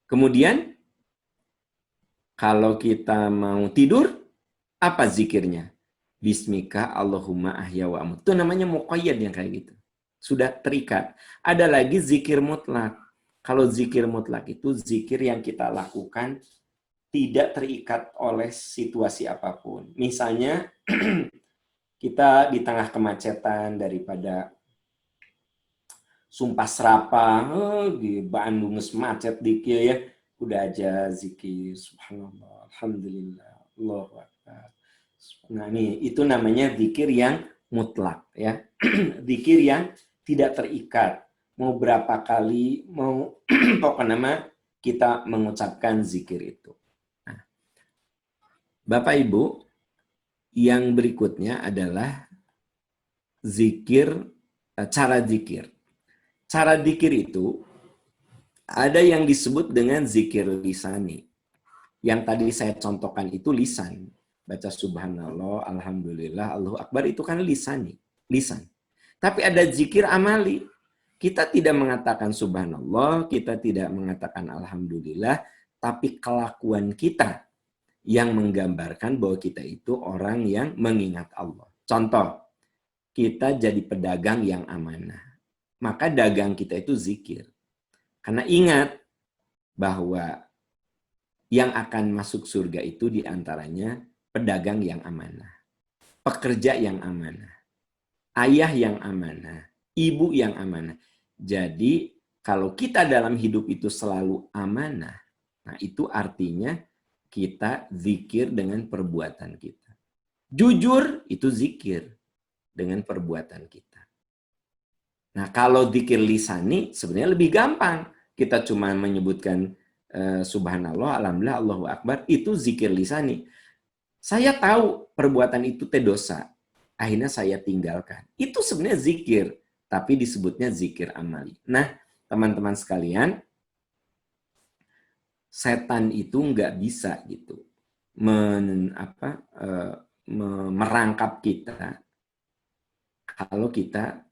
Kemudian kalau kita mau tidur, apa zikirnya? Bismika Allahumma ahya wa amut. Itu namanya muqayyad yang kayak gitu. Sudah terikat. Ada lagi zikir mutlak. Kalau zikir mutlak itu zikir yang kita lakukan tidak terikat oleh situasi apapun. Misalnya kita di tengah kemacetan daripada sumpah serapah, di Bandung macet dikit ya, udah aja zikir subhanallah, alhamdulillah, Allahu akbar. Nah, itu namanya zikir yang mutlak, ya. Zikir yang tidak terikat. Mau berapa kali, mau pokoknya nama kita mengucapkan zikir itu. Nah, Bapak Ibu, yang berikutnya adalah zikir, cara zikir. Cara zikir itu ada yang disebut dengan zikir lisani. Yang tadi saya contohkan itu lisan. Baca subhanallah, alhamdulillah, Allahu akbar itu kan lisani, lisan. Tapi ada zikir amali. Kita tidak mengatakan subhanallah, kita tidak mengatakan alhamdulillah, tapi kelakuan kita yang menggambarkan bahwa kita itu orang yang mengingat Allah. Contoh, kita jadi pedagang yang amanah. Maka dagang kita itu zikir. Karena ingat bahwa yang akan masuk surga itu diantaranya pedagang yang amanah, pekerja yang amanah, ayah yang amanah, ibu yang amanah. Jadi kalau kita dalam hidup itu selalu amanah, nah itu artinya kita zikir dengan perbuatan kita. Jujur itu zikir dengan perbuatan kita. Nah, kalau zikir lisani sebenarnya lebih gampang. Kita cuma menyebutkan subhanallah, alhamdulillah, Allahu akbar, itu zikir lisani. Saya tahu perbuatan itu dosa. Akhirnya saya tinggalkan. Itu sebenarnya zikir, tapi disebutnya zikir amali. Nah, teman-teman sekalian, setan itu nggak bisa gitu merangkap kita kalau kita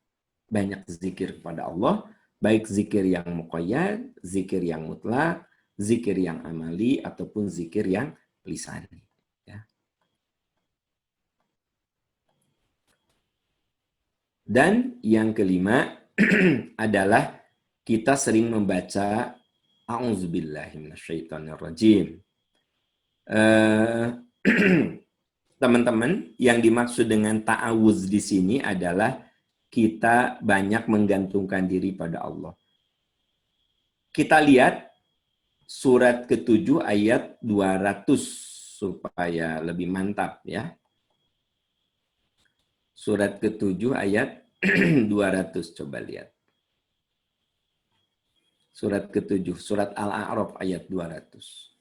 banyak zikir kepada Allah, baik zikir yang muqayyad, zikir yang mutlak, zikir yang amali, ataupun zikir yang lisani. Ya. Dan yang kelima adalah kita sering membaca A'udzubillahiminasyaitonirrajim. Teman-teman, yang dimaksud dengan ta'awuz di sini adalah kita banyak menggantungkan diri pada Allah. Kita lihat surat ke-7 ayat 200 supaya lebih mantap ya. Surat ke-7 ayat 200, coba lihat. Surat ke-7, surat Al-A'raf ayat 200.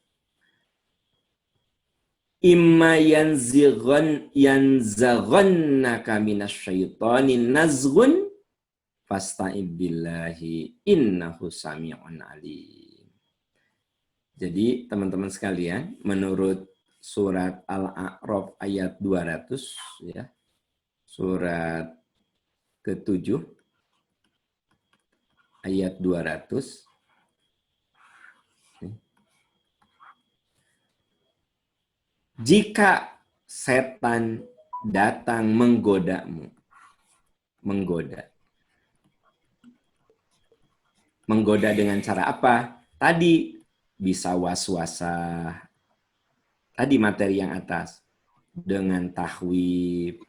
Imma yanzaghannaka minasyaitani nazghun fasta'id billahi innahu sami'un alim. Jadi teman-teman sekalian, menurut surat Al-A'raf ayat 200 ya. Surat ke-7 ayat 200. Jika setan datang menggodamu. Menggoda. Menggoda dengan cara apa? Tadi bisa was-wasa. Tadi materi yang atas. Dengan tahwib,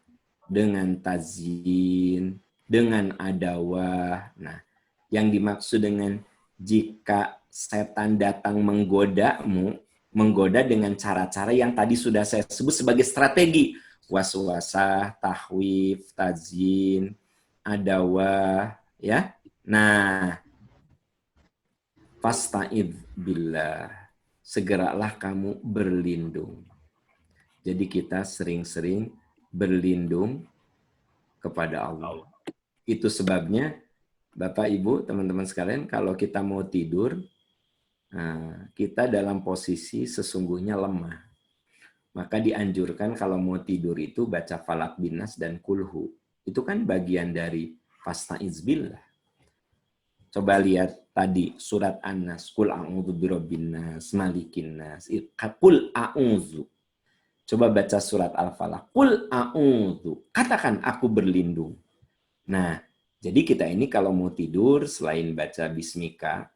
dengan tazyin, dengan adawah. Nah, yang dimaksud dengan jika setan datang menggodamu, menggoda dengan cara-cara yang tadi sudah saya sebut sebagai strategi. Was-wasah, tahwib, tazyin, adawah, ya. Nah, fasta'idz billah. Segeralah kamu berlindung. Jadi kita sering-sering berlindung kepada Allah. Itu sebabnya Bapak, Ibu, teman-teman sekalian, kalau kita mau tidur, kita dalam posisi sesungguhnya lemah. Maka dianjurkan kalau mau tidur itu baca Falak Binas dan Kulhu. Itu kan bagian dari Fasta'idz billah. Coba lihat tadi surat An-Nas, Qul a'udzu birabbin nas, malikin nas, Qul a'udzu. Coba baca surat Al-Falaq, Qul a'udzu. Katakan aku berlindung. Nah, jadi kita ini kalau mau tidur selain baca bismika,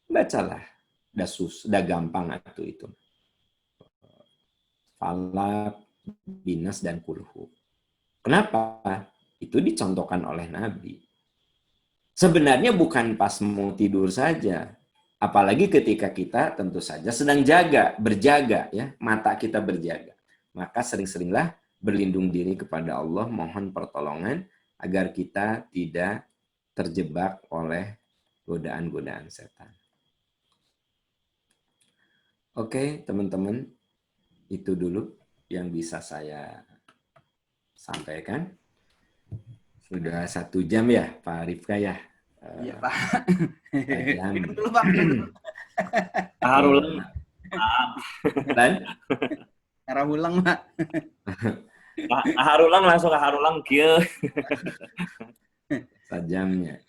bacalah dasus, udah gampang atuh itu. Falaq, Binas dan Kulhu. Kenapa? Itu dicontohkan oleh Nabi. Sebenarnya bukan pas mau tidur saja, apalagi ketika kita tentu saja sedang berjaga ya, mata kita berjaga. Maka sering-seringlah berlindung diri kepada Allah, mohon pertolongan agar kita tidak terjebak oleh godaan-godaan setan. Oke, teman-teman, itu dulu yang bisa saya sampaikan. Sudah 1 jam ya, Pak Rifka ya? Iya, Pak. Jam. Minum dulu, Pak. Harulang. Dan? Arah ulang, Pak. Harulang langsung ke harulang kieu. Sajamnya.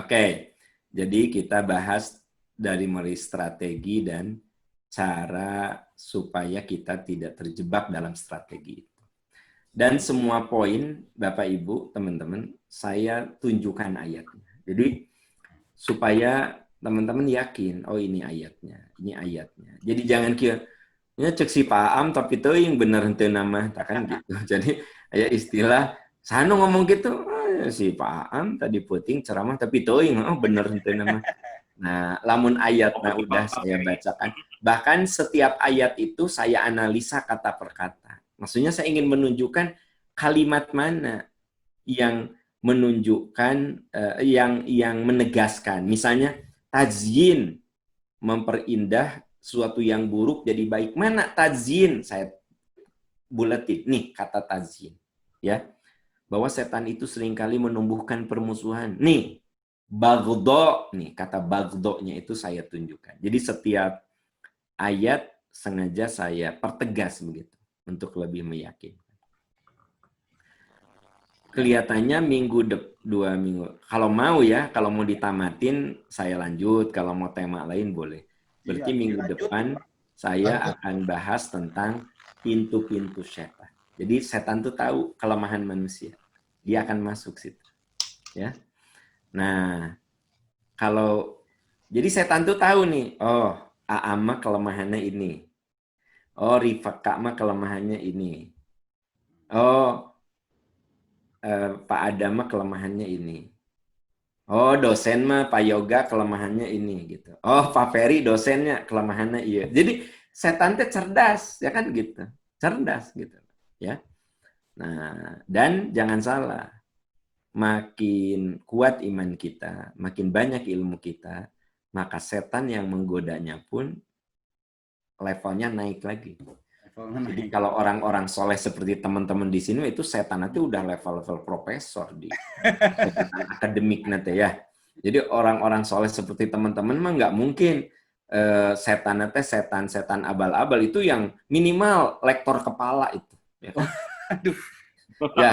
Oke. Jadi kita bahas dari mulai strategi dan cara supaya kita tidak terjebak dalam strategi itu. Dan semua poin, Bapak, Ibu, teman-teman, saya tunjukkan ayatnya. Jadi, supaya teman-teman yakin, oh ini ayatnya, ini ayatnya. Jadi jangan kira, ya cek si Paam, tapi itu yang benar henteu nama, takkan gitu. Jadi, ya istilah, sana ngomong gitu, oh, si Paam tadi puting ceramah, tapi itu yang oh, benar henteu nama. Nah, lamun ayat, nah udah saya bacakan. Bahkan setiap ayat itu saya analisa kata per kata. Maksudnya saya ingin menunjukkan kalimat mana yang menunjukkan, yang menegaskan. Misalnya, tazyin, memperindah sesuatu yang buruk jadi baik. Mana tazyin? Saya buletin. Nih, kata tazyin. Ya, bahwa setan itu seringkali menumbuhkan permusuhan. Nih, bagdo, nih kata bagdo-nya itu saya tunjukkan. Jadi setiap ayat sengaja saya pertegas begitu untuk lebih meyakinkan. Kelihatannya 2 minggu. Kalau mau ya, kalau mau ditamatin saya lanjut. Kalau mau tema lain boleh. Berarti minggu depan saya akan bahas tentang pintu-pintu setan. Jadi setan tuh tahu kelemahan manusia. Dia akan masuk situ. Ya. Nah, jadi setan tuh tahu nih, oh, Aama kelemahannya ini. Oh, Rifaka mah kelemahannya ini. Oh, Pak Adam mah kelemahannya ini. Oh, dosen mah Pak Yoga kelemahannya ini gitu. Oh, Pak Ferry dosennya kelemahannya iya. Jadi setan tuh cerdas, ya kan gitu. Cerdas gitu, ya. Nah, dan jangan salah. Makin kuat iman kita, makin banyak ilmu kita, maka setan yang menggodanya pun levelnya naik lagi. Jadi kalau orang-orang soleh seperti teman-teman di sini itu setan nanti udah level-level profesor di akademik nanti ya. Jadi orang-orang soleh seperti teman-teman mah nggak mungkin setan nanti setan abal-abal itu yang minimal lektor kepala itu. Ya kan? Aduh. Ya,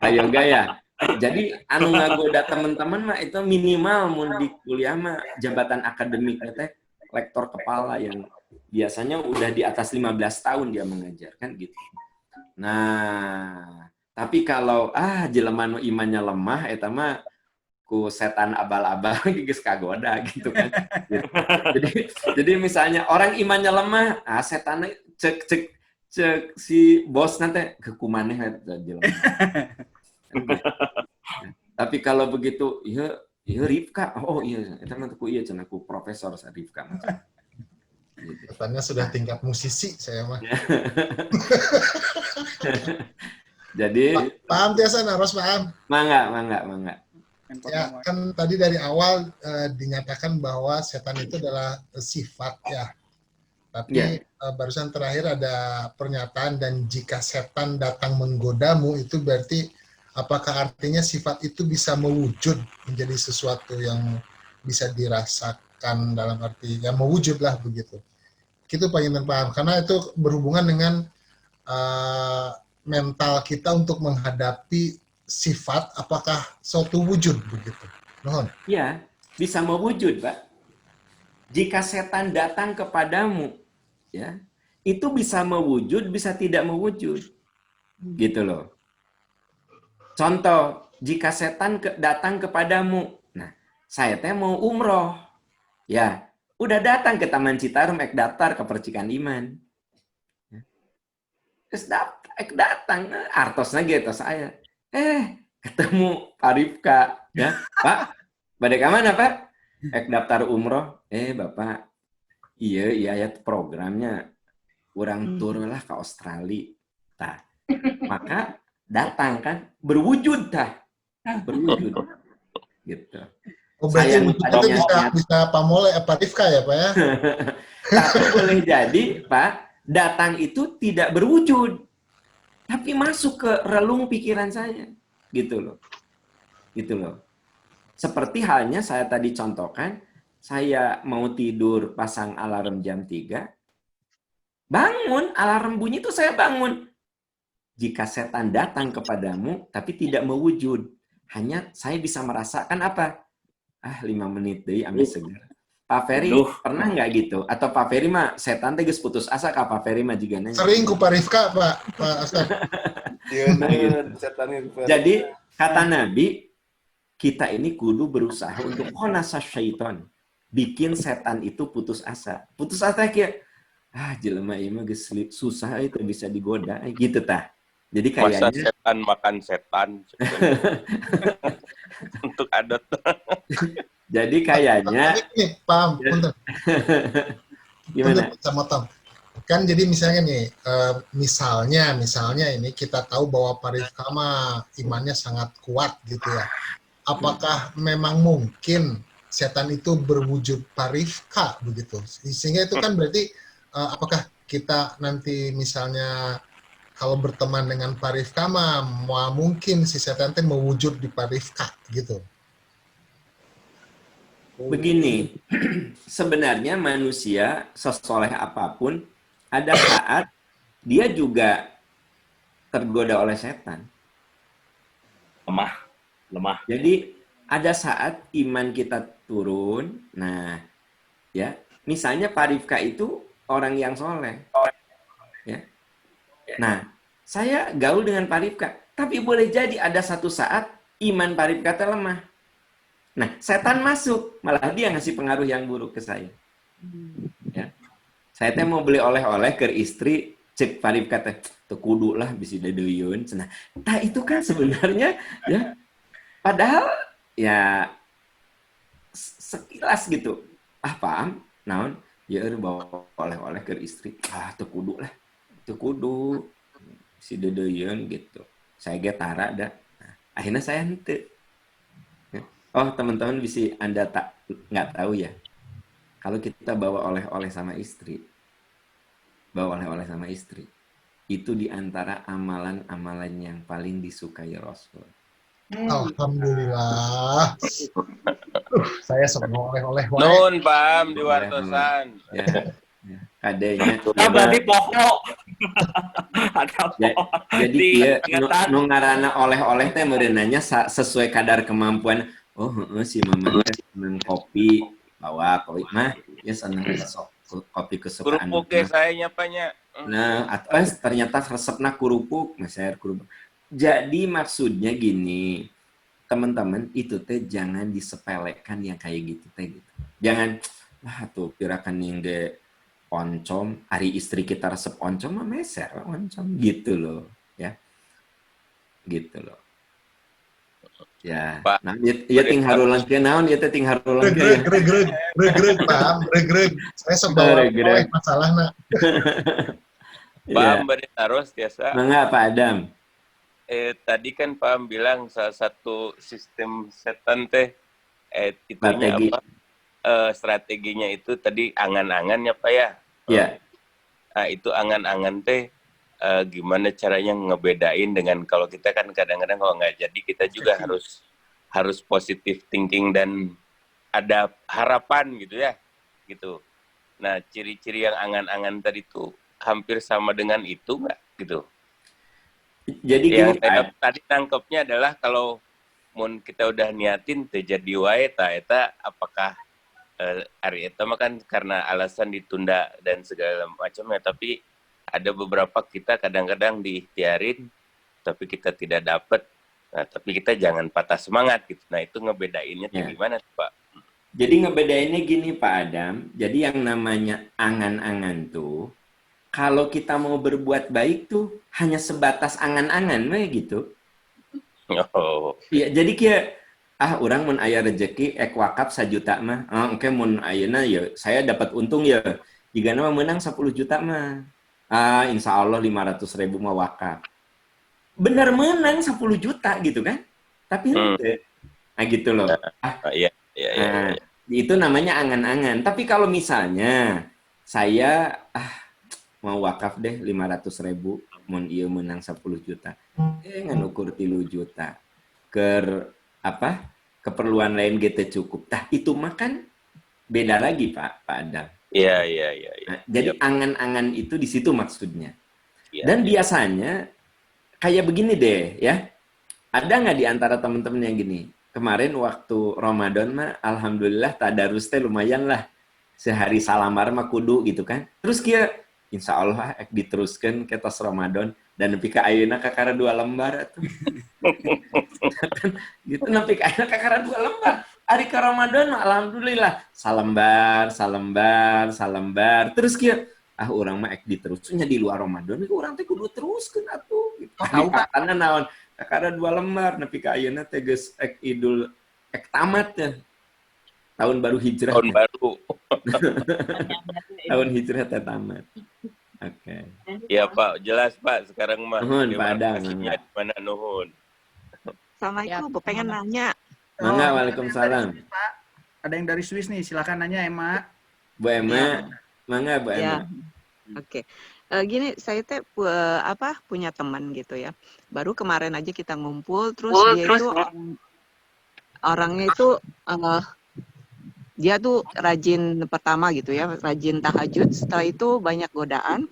Pak Yoga ya. Jadi anu ngagoda teman-teman mah itu minimal mun di kuliah mah jabatan akademiknya teh lektor kepala yang biasanya udah di atas 15 tahun dia mengajar kan gitu. Nah, tapi kalau jelema nu imannya lemah eta mah ku setan abal-abal geus kagoda gitu kan. Jadi misalnya orang imannya lemah, setannya cek si bos nanti ke kumaneh eta jelema. Tapi kalau begitu, iya Rifka, oh iya, itu nanti ku iya cenah ku profesor sa Rifka. Gitu. Katanya sudah tingkat musisi saya mah. Jadi paham tiasa naros paham. Mangga. Ya kan tadi dari awal dinyatakan bahwa setan itu adalah sifat ya. Tapi barusan terakhir ada pernyataan dan jika setan datang menggodamu itu berarti apakah artinya sifat itu bisa mewujud menjadi sesuatu yang bisa dirasakan dalam arti yang mewujud lah begitu. Itu pengen paham karena itu berhubungan dengan mental kita untuk menghadapi sifat apakah suatu wujud begitu. Nuhun. Ya, bisa mewujud, Pak. Jika setan datang kepadamu, ya, itu bisa mewujud, bisa tidak mewujud. Gitu loh. Contoh, jika setan datang kepadamu, nah, saya teh mau umroh. Ya, udah datang ke Taman Citarum, daftar ke Percikan Iman. Terus datang, artosnya gitu saya. Ketemu Pak Rifka, ya, Pak, badai ke mana, Pak? Daftar umroh. Bapak, iya ya programnya kurang tur lah ke Australia. Tah, maka datang kan, berwujud berwujud, gitu. Oh, berarti itu bisa pamole Pak Rifka ya, Pak ya? Tapi boleh jadi, Pak, datang itu tidak berwujud, tapi masuk ke relung pikiran saya, gitu loh. Seperti halnya saya tadi contohkan, saya mau tidur pasang alarm jam 3, bangun, alarm bunyi itu saya bangun. Jika setan datang kepadamu, tapi tidak mewujud, hanya saya bisa merasakan apa? 5 menit deh, ambil segar. Pak Ferry pernah nggak gitu? Atau Pak Ferry mah setan teh geus putus asa ka Pak Ferry mah jiga nanya. Sering ku Pak Rifka, Pak Asad. Jadi kata Nabi, kita ini kudu berusaha untuk khonasa syaiton. Bikin setan itu putus asa. Putus asa kayak, jelema ieu mah geus susah itu bisa digoda gitu tah. Jadi kayaknya masa setan makan setan untuk adat. Jadi kayaknya ini paham, punten. Gimana? Sama Tom. Kan jadi misalnya nih, misalnya ini kita tahu bahwa Pak Rifka mah imannya sangat kuat gitu ya. Apakah memang mungkin setan itu berwujud Pak Rifka begitu? Sehingga itu kan berarti apakah kita nanti misalnya kalau berteman dengan Pak Rifka mah mungkin si setan itu mewujud di Pak Rifka gitu. Begini, sebenarnya manusia sesoleh apapun, ada saat dia juga tergoda oleh setan. Lemah. Jadi ada saat iman kita turun. Nah, ya, misalnya Pak Rifka itu orang yang soleh. Ya. Nah, saya gaul dengan Pak Rifka, tapi boleh jadi ada satu saat iman Pak Rifka lemah. Nah, setan masuk, malah dia ngasih pengaruh yang buruk ke saya. Ya. Saya teh mau beli oleh-oleh ke istri, cek Pak Rifka teh, kudu lah bisa dadeuyeun cenah. Nah, itu kan sebenarnya ya padahal ya sekilas gitu. Paham? Naon? Ya bawa oleh-oleh ke istri. Kudu lah. Kudu si dadeuyeun gitu. Saya getara dah. Nah, akhirnya saya henteu. Oh, teman-teman bisa Anda nggak tahu ya. Kalau kita bawa oleh-oleh sama istri, itu diantara amalan-amalan yang paling disukai Rasul. Alhamdulillah. Saya senang oleh-oleh. Nun, paham di wartosan. Ya. Kadenya. Berarti pokok. Jadi dia nu ngaranna oleh-oleh teh meureunanya sesuai kadar kemampuan. Si mama teh seneng kopi, bawa kopi mah ya seneng kopi kesukaan Kerupuk Mah. saya nyapanya. Nah, ternyata resepnya kerupuk, meser kerupuk. Jadi maksudnya gini, teman-teman itu teh jangan disepelekan yang kayak gitu teh gitu. Jangan lah tuh pirakan yang ge oncom, hari istri kita resep oncom mah meser oncom gitu loh, ya. Gitu loh. Ya, Pak, nah ya ting harulang ke naon ieu teh ting harulang ke ya. Regreg, paham, regreg. Saya sebawa Regreg. masalah nak. Ya, Paham bari taros tiasa. mangga Pak Adam. Tadi kan Paham bilang salah satu sistem setan teh itunya Strategi. apa? Strateginya itu tadi angan-angan ya Pak ya. Ya. Nah, itu angan-angan teh gimana caranya ngebedain dengan kalau kita kan kadang-kadang kalau nggak jadi kita juga harus positive thinking dan ada harapan gitu ya gitu. Nah ciri-ciri yang angan-angan tadi itu hampir sama dengan itu nggak gitu. Jadi Yang gini saya Pak. tadi nangkepnya adalah kalau mun kita udah niatin terjadi wae eta apakah hari itu mah kan karena alasan ditunda dan segala macamnya, tapi ada beberapa kita kadang-kadang diikhtiarin tapi kita tidak dapat. Nah, tapi kita jangan patah semangat gitu. Nah, itu ngebedainnya tuh Ya. gimana Pak? Jadi ngebedainnya gini Pak Adam. Jadi yang namanya angan-angan tuh, kalau kita mau berbuat baik tuh hanya sebatas angan-angan, gitu. Oh, Iya, jadi kayak orang mun aya rezeki ek wakaf 1 juta mah. Engke mun ayeuna ya saya dapat untung ya. Jika mah menang 10 juta mah. Insya Allah 500.000 mah wakaf. Bener menang 10 juta gitu kan? Tapi henteu. Nah gitu loh. iya. Nah, itu namanya angan-angan. Tapi kalau misalnya saya mau wakaf deh 500.000 mun ieu menang 10 juta. Ngan ukur 3 juta. Keperluan lain gitu cukup. Tah itu mah kan beda lagi Pak Adam. Iya. Nah, jadi angan-angan itu di situ maksudnya. Iya, Dan iya. biasanya kayak begini deh ya. Ada nggak di antara teman-teman yang gini? Kemarin waktu Ramadan mah alhamdulillah tadarus teh lumayan lah. Sehari salamar mah kudu gitu kan. Terus kia insya Allah diteruskan ke tos Ramadan dan nepi ka ayeuna kakara 2 lembar atuh. Gitu nepi ka ayeuna kakara 2 lembar. Hari ke Ramadan mah alhamdulillah salembar. Terus kia urang mah diterusnya di luar Ramadan urang teh kudu teruskeun atuh. Gitu. Patana naon kakara 2 lembar nepi ka ayeuna teh geus idul tamat ya. Tahun baru hijrah. Tahun baru. Tahun hijrah teh tamat. Oke. Iya Pak, jelas Pak sekarang mah. Nuhun Pak Adam. Di mana nuhun. Assalamualaikum, pengen nanya. Mangga, waalaikumsalam. Ada yang dari Swiss nih, silakan nanya Emma. Bu Emma, mangga Bu Emma. Ya, oke. Gini, saya teh punya teman gitu ya. Baru kemarin aja kita ngumpul, terus dia itu orangnya itu dia tuh rajin pertama gitu ya, rajin tahajud. Setelah itu banyak godaan,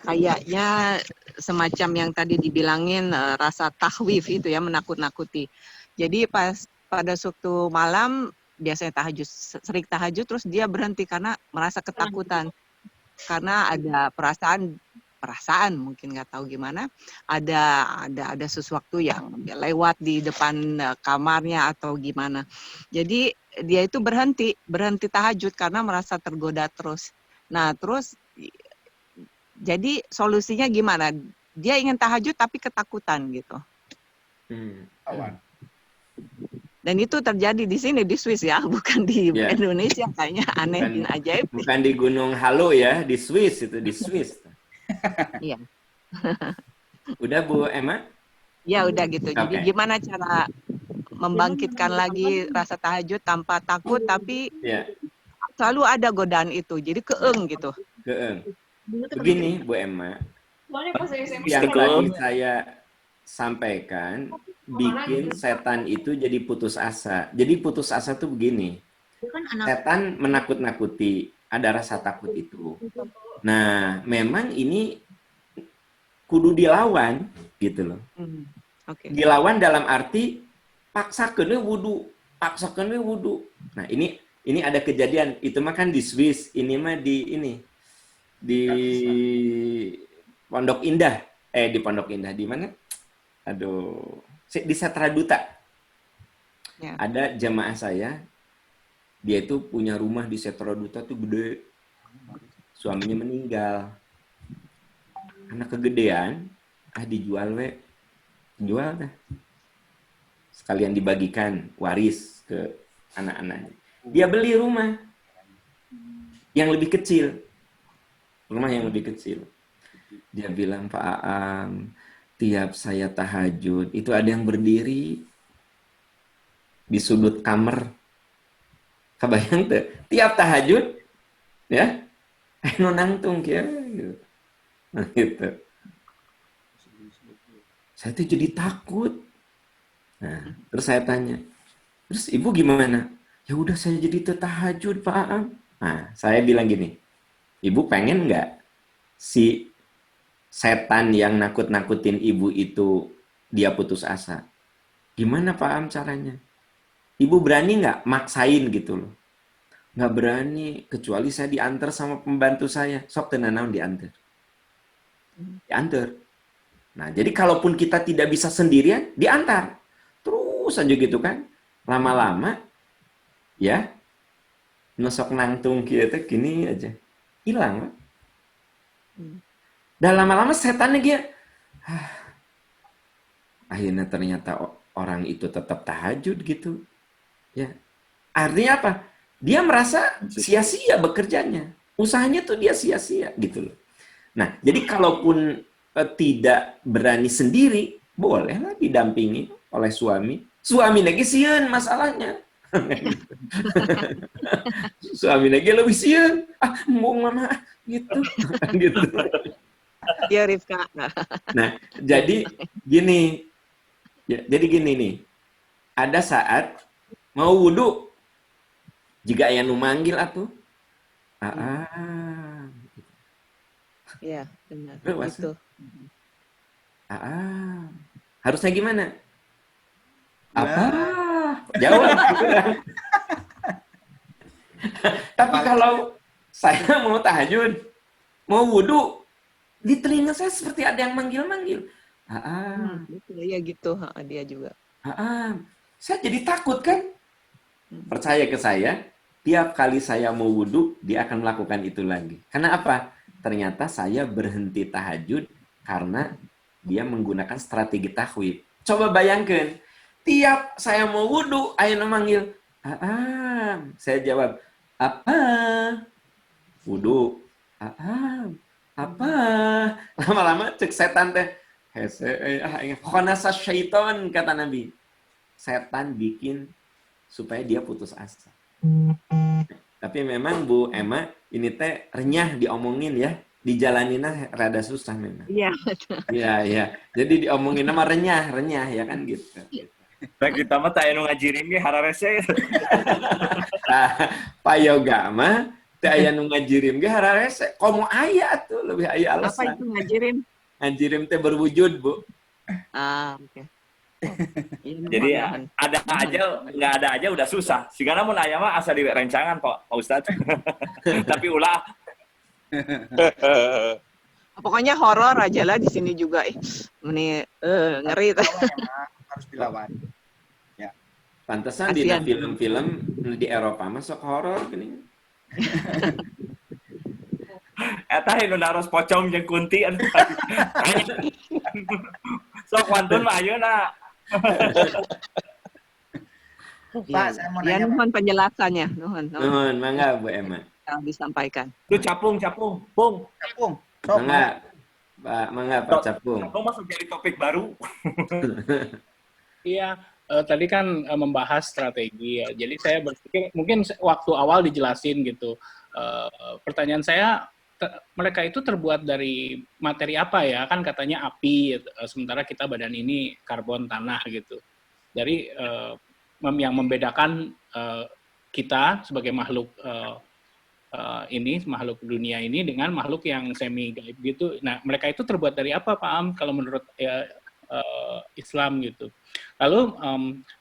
kayaknya semacam yang tadi dibilangin rasa tahwif itu ya, menakut-nakuti. Jadi pada suatu malam biasanya sering tahajud, terus dia berhenti karena merasa ketakutan. Karena ada perasaan mungkin nggak tahu gimana, ada sesuatu yang lewat di depan kamarnya atau gimana. Jadi dia itu berhenti tahajud karena merasa tergoda terus. Nah, terus jadi solusinya gimana? Dia ingin tahajud tapi ketakutan gitu. Dan itu terjadi di sini di Swiss ya, bukan di Indonesia, kayaknya aneh dan ajaib. Bukan di Gunung Halo ya, di Swiss itu, di Swiss. Iya. Udah Bu Emma? Ya udah gitu. Jadi gimana cara membangkitkan lagi rasa tahajud tanpa takut tapi selalu ada godaan itu. Jadi keeng gitu. Keeng. Begini Bu Emma. Yang tadi saya sampaikan, bikin setan itu jadi putus asa. Jadi putus asa tuh begini. Setan menakut-nakuti, ada rasa takut itu. Nah, memang ini kudu dilawan gitu loh. Dilawan dalam arti paksakeun we wudu. Nah, ini ini ada kejadian, itu mah kan di Swiss, ini mah di Pondok Indah. Di Pondok Indah di mana? Aduh, di Satra Duta. Ya. Ada jamaah saya, dia itu punya rumah di Satra Duta tuh gede. Suaminya meninggal. Anak kegedean, dijual jual dah. Sekalian dibagikan waris ke anak-anaknya. Dia beli rumah yang lebih kecil. Rumah yang lebih kecil. Dia bilang, Pak Aam, tiap saya tahajud, itu ada yang berdiri di sudut kamar. Kebayang tuh, tiap tahajud, ya, nangtung kira gitu. Nah, gitu. Saya tuh jadi takut. Nah, terus saya tanya, terus ibu gimana? Ya udah saya jadi tahajud, Pak Aam. Nah, saya bilang gini, ibu pengen nggak si setan yang nakut-nakutin ibu itu dia putus asa? Gimana Pak Am caranya? Ibu berani nggak maksain gitu loh? Nggak berani, kecuali saya diantar sama pembantu saya. Sok tenanaun diantar. Diantar. Nah, jadi kalaupun kita tidak bisa sendirian, diantar. Terus aja gitu kan. Lama-lama, ya, nosok nangtung kita gini aja. Hilang. Dan lama-lama setannya dia, akhirnya ternyata orang itu tetap tahajud gitu. Ya, artinya apa? Dia merasa sia-sia bekerjanya. Usahanya tuh dia sia-sia gitu loh. Nah, jadi kalaupun tidak berani sendiri, bolehlah didampingi oleh suami. Suami lagi sieun masalahnya. Suami lagi lebih sieun. Mau mama gitu. Gitu. Ya Rifka. Nah, jadi gini. Jadi gini nih. Ada saat mau wudhu, jika ayah nu manggil atuh. Iya, benar. Terus, Gitu. harusnya gimana? Apa? Jawab. Tapi kalau saya mau tahajud, mau wudhu, di telinga saya seperti ada yang manggil-manggil. Betul ya gitu, dia juga. Saya jadi takut kan? Percaya ke saya, tiap kali saya mau wudhu, dia akan melakukan itu lagi. Karena apa? Ternyata saya berhenti tahajud karena dia menggunakan strategi tahwid. Coba bayangkan, tiap saya mau wudhu, ayah manggil, saya jawab, apa? Wudhu. Apa? Lama-lama cek setan teh. Khonasa syaiton, kata Nabi. Setan bikin supaya dia putus asa. Tapi memang Bu Emma, ini teh renyah diomongin ya. Dijalaninnya rada susah memang. Iya. Iya. Jadi diomongin sama renyah ya kan gitu. Nah, kita mah tak anu ngajirin ge hararese. Pak Yoga mah teh aya nu ngajirim ge hararese. Komo aya tuh lebih aya alasan. Apa itu ngajirin? Ngajirim teh berwujud, Bu. Oke. Jadi ada aja, nggak ada aja udah susah. Sigana mun aya mah asa direncangan Pak Ustaz. Tapi ulah. Pokoknya horor aja lah di sini juga. Ini ngeri. Harus dilawan. Ya. Pantesan di film-film di Eropa masuk horor gini. Eta nu naros pocong jeung kunti anu. Sok wantun mah ayeuna. Pak, saya mau nanya. Nuhun penjelasannya, nuhun. Nuhun, mangga Bu Emma. Yang disampaikan. Itu capung, Pung. Capung. Sok, Mangga Pak Capung. Capung masuk jadi topik baru. Iya, tadi kan membahas strategi ya. Jadi saya berpikir mungkin waktu awal dijelasin gitu. Pertanyaan saya, mereka itu terbuat dari materi apa ya? Kan katanya api, sementara kita badan ini karbon tanah gitu. Dari yang membedakan kita sebagai makhluk makhluk dunia ini dengan makhluk yang semi gaib gitu. Nah, mereka itu terbuat dari apa, Pak Am? Kalau menurut Islam gitu. Lalu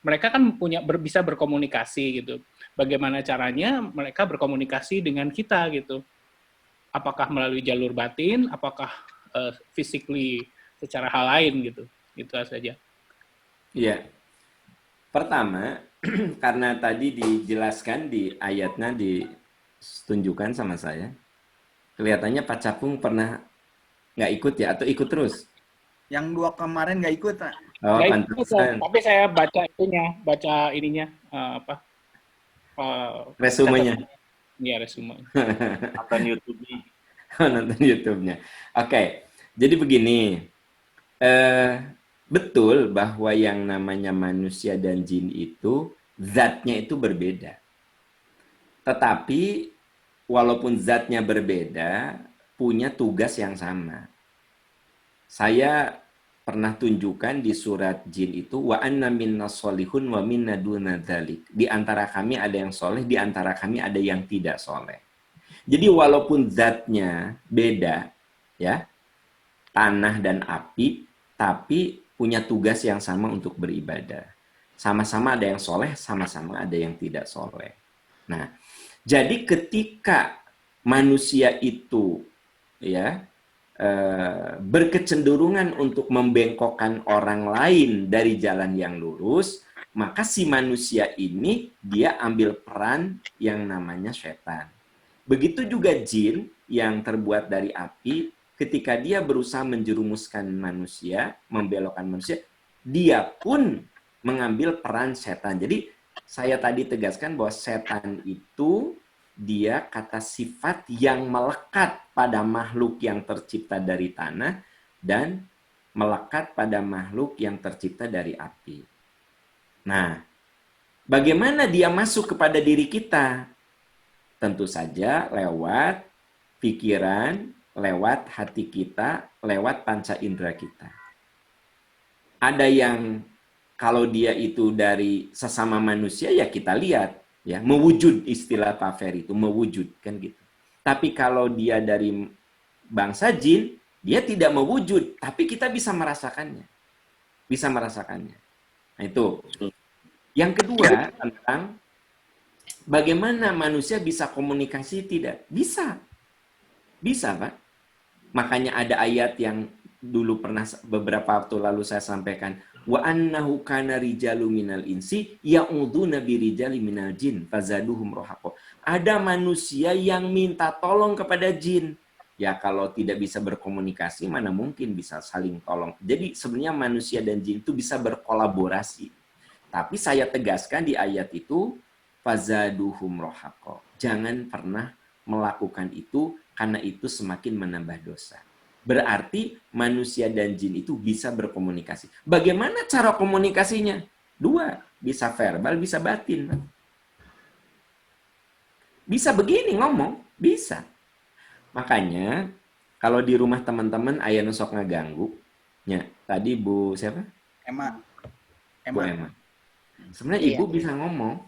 mereka kan bisa berkomunikasi gitu. bagaimana caranya mereka berkomunikasi dengan kita gitu. Apakah melalui jalur batin, apakah physically secara hal lain gitu. Itu saja. Iya. Pertama, karena tadi dijelaskan di ayatnya ditunjukkan sama saya, kelihatannya Pak Capung pernah nggak ikut ya, atau ikut terus? Yang 2 kemarin nggak ikut, Pak. Oh, Nggak ikut, pantesan. tapi saya baca ininya, Resumenya. Iya, resume. Nonton YouTube-nya. Nonton YouTube-nya. Oke, jadi begini. Betul bahwa yang namanya manusia dan jin itu zatnya itu berbeda. Tetapi walaupun zatnya berbeda, punya tugas yang sama. Saya pernah tunjukkan di surat jin itu, wa anna minna sholihun wa minna duna dzalik. Di antara kami ada yang soleh, di antara kami ada yang tidak soleh. Jadi walaupun zatnya beda, ya, tanah dan api, tapi punya tugas yang sama untuk beribadah. Sama-sama ada yang soleh, sama-sama ada yang tidak soleh. Nah, jadi ketika manusia itu ya berkecenderungan untuk membengkokkan orang lain dari jalan yang lurus, maka si manusia ini dia ambil peran yang namanya setan. Begitu juga jin yang terbuat dari api, ketika dia berusaha menjerumuskan manusia, membelokkan manusia, dia pun mengambil peran setan. Jadi saya tadi tegaskan bahwa setan itu dia kata sifat yang melekat pada makhluk yang tercipta dari tanah dan melekat pada makhluk yang tercipta dari api. Nah, bagaimana dia masuk kepada diri kita? Tentu saja lewat pikiran, lewat hati kita, lewat panca indera kita. Ada yang kalau dia itu dari sesama manusia ya kita lihat, ya mewujud, istilah Pak Ferry itu mewujud kan gitu. Tapi kalau dia dari bangsa jin, dia tidak mewujud, tapi kita bisa merasakannya. Bisa merasakannya. Nah itu. Yang kedua tentang bagaimana manusia bisa komunikasi tidak? Bisa. Bisa, Pak. Makanya ada ayat yang dulu pernah beberapa waktu lalu saya sampaikan, wa annahu kana rijalu minal insi ya'uduna birijali minal jin fazaduhum rohaqo. Ada manusia yang minta tolong kepada jin. Ya kalau tidak bisa berkomunikasi mana mungkin bisa saling tolong. Jadi sebenarnya manusia dan jin itu bisa berkolaborasi. Tapi saya tegaskan di ayat itu fazaduhum rohaqo. Jangan pernah melakukan itu karena itu semakin menambah dosa. Berarti manusia dan jin itu bisa berkomunikasi. Bagaimana cara komunikasinya? Dua, bisa verbal, bisa batin. Bisa begini ngomong, bisa. Makanya kalau di rumah teman-teman ayah nusok ngeganggu, ya tadi Bu siapa? Emma. Bu Emma. Sebenarnya ibu bisa ngomong.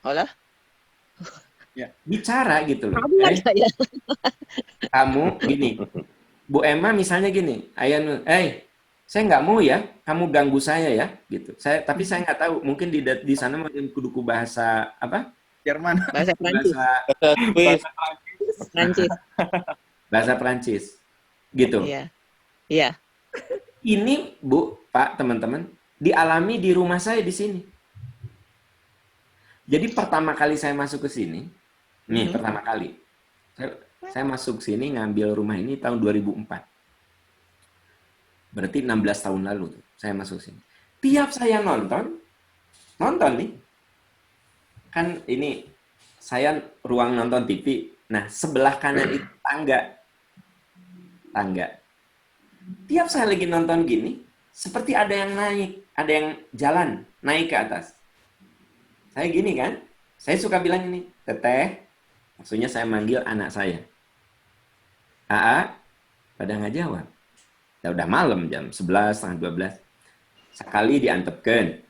Olah? Ya. Bicara gitu loh. Saya. Kamu gini, Bu Emma misalnya gini, ayah, saya nggak mau ya, kamu ganggu saya ya, gitu. Tapi saya nggak tahu, mungkin di sana mungkin kuduku bahasa apa? Jerman. Bahasa Prancis. Bahasa Prancis, gitu. Iya. Iya. Ini Bu, Pak, teman-teman, dialami di rumah saya di sini. Jadi pertama kali saya masuk ke sini, nih pertama kali, saya masuk sini ngambil rumah ini tahun 2004. Berarti 16 tahun lalu tuh, saya masuk sini. Tiap saya nonton nih, kan ini saya ruang nonton TV. Nah sebelah kanan itu tangga. Tiap saya lagi nonton gini, seperti ada yang naik, ada yang jalan naik ke atas. Saya gini kan, saya suka bilang ini, Teteh, maksudnya saya manggil anak saya. Aa, pada nggak jawab. Ya udah malam jam 11, setengah 12. Sekali diantepkan.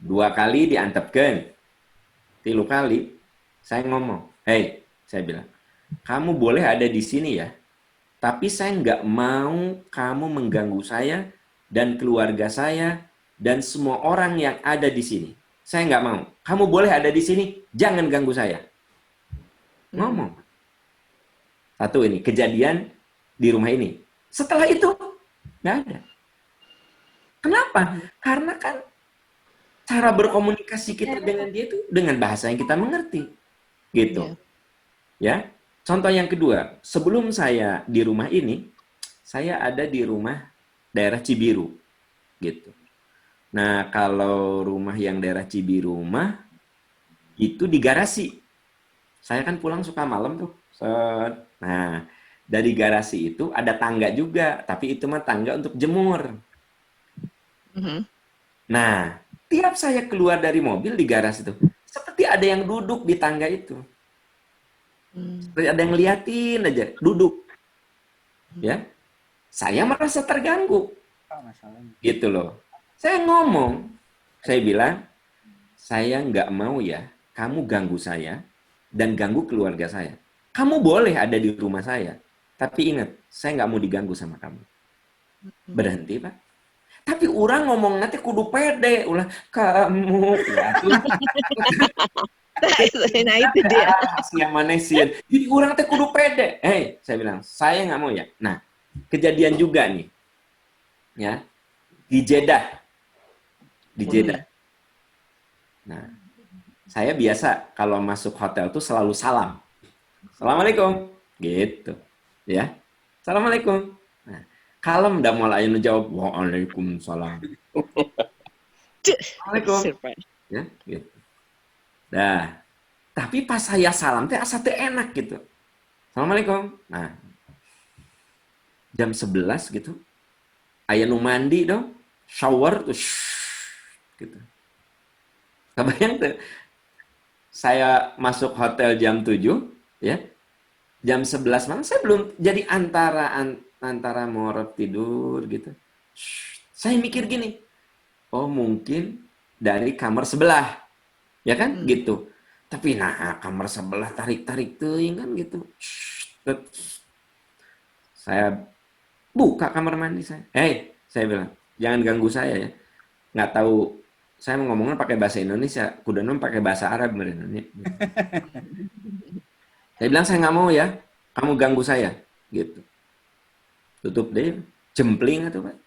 2 kali diantepkan. 3 kali saya ngomong, hei, saya bilang, kamu boleh ada di sini ya, tapi saya nggak mau kamu mengganggu saya dan keluarga saya dan semua orang yang ada di sini. saya nggak mau. Kamu boleh ada di sini, jangan ganggu saya. Ngomong. Satu ini, kejadian di rumah ini. Setelah itu, nggak ada. Kenapa? Karena kan cara berkomunikasi kita dengan dia itu dengan bahasa yang kita mengerti. Gitu. Ya. Contoh yang kedua, sebelum saya di rumah ini, saya ada di rumah daerah Cibiru. Gitu. Nah, kalau rumah yang daerah Cibiru itu di garasi. Saya kan pulang suka malam tuh. Nah, dari garasi itu ada tangga juga, tapi itu mah tangga untuk jemur. Nah, tiap saya keluar dari mobil di garasi itu, seperti ada yang duduk di tangga itu. Seperti ada yang ngeliatin aja, duduk. Ya, saya merasa terganggu. Gitu loh. Saya ngomong, saya bilang, saya nggak mau ya, kamu ganggu saya dan ganggu keluarga saya. Kamu boleh ada di rumah saya, tapi ingat, saya nggak mau diganggu sama kamu. Berhenti, Pak. Tapi orang ngomong nanti kudu pede, ulah kamu. Ya, Nah itu dia. yang manesin. Jadi orang teh kudu pede. Saya bilang, saya nggak mau ya. Nah, kejadian juga nih, ya di Jeddah. Di Jeddah. Nah, saya biasa kalau masuk hotel tuh selalu salam. Assalamualaikum. Gitu. Ya. Assalamualaikum. Nah, kalem dah mulai jawab waalaikumsalam. Assalamualaikum. Ya, gitu. Nah, tapi pas saya salam teh asa teh enak gitu. Assalamualaikum. Nah, jam 11 gitu. Aya nu mandi dong. Shower tuh gitu. Kebayang tuh. Saya masuk hotel jam 7, ya. Jam 11 malam saya belum jadi antara mau tidur gitu. Saya mikir gini. Oh, mungkin dari kamar sebelah. Ya kan? Gitu. Tapi nah, kamar sebelah tarik-tarik teuing kan gitu. Saya buka kamar mandi saya. Saya bilang, jangan ganggu saya ya. Nggak tahu, saya mau ngomongnya pakai bahasa Indonesia, kudanom pakai bahasa Arab Indonesia. Saya bilang saya nggak mau ya, kamu ganggu saya, gitu. Tutup deh, jempling atau Pak.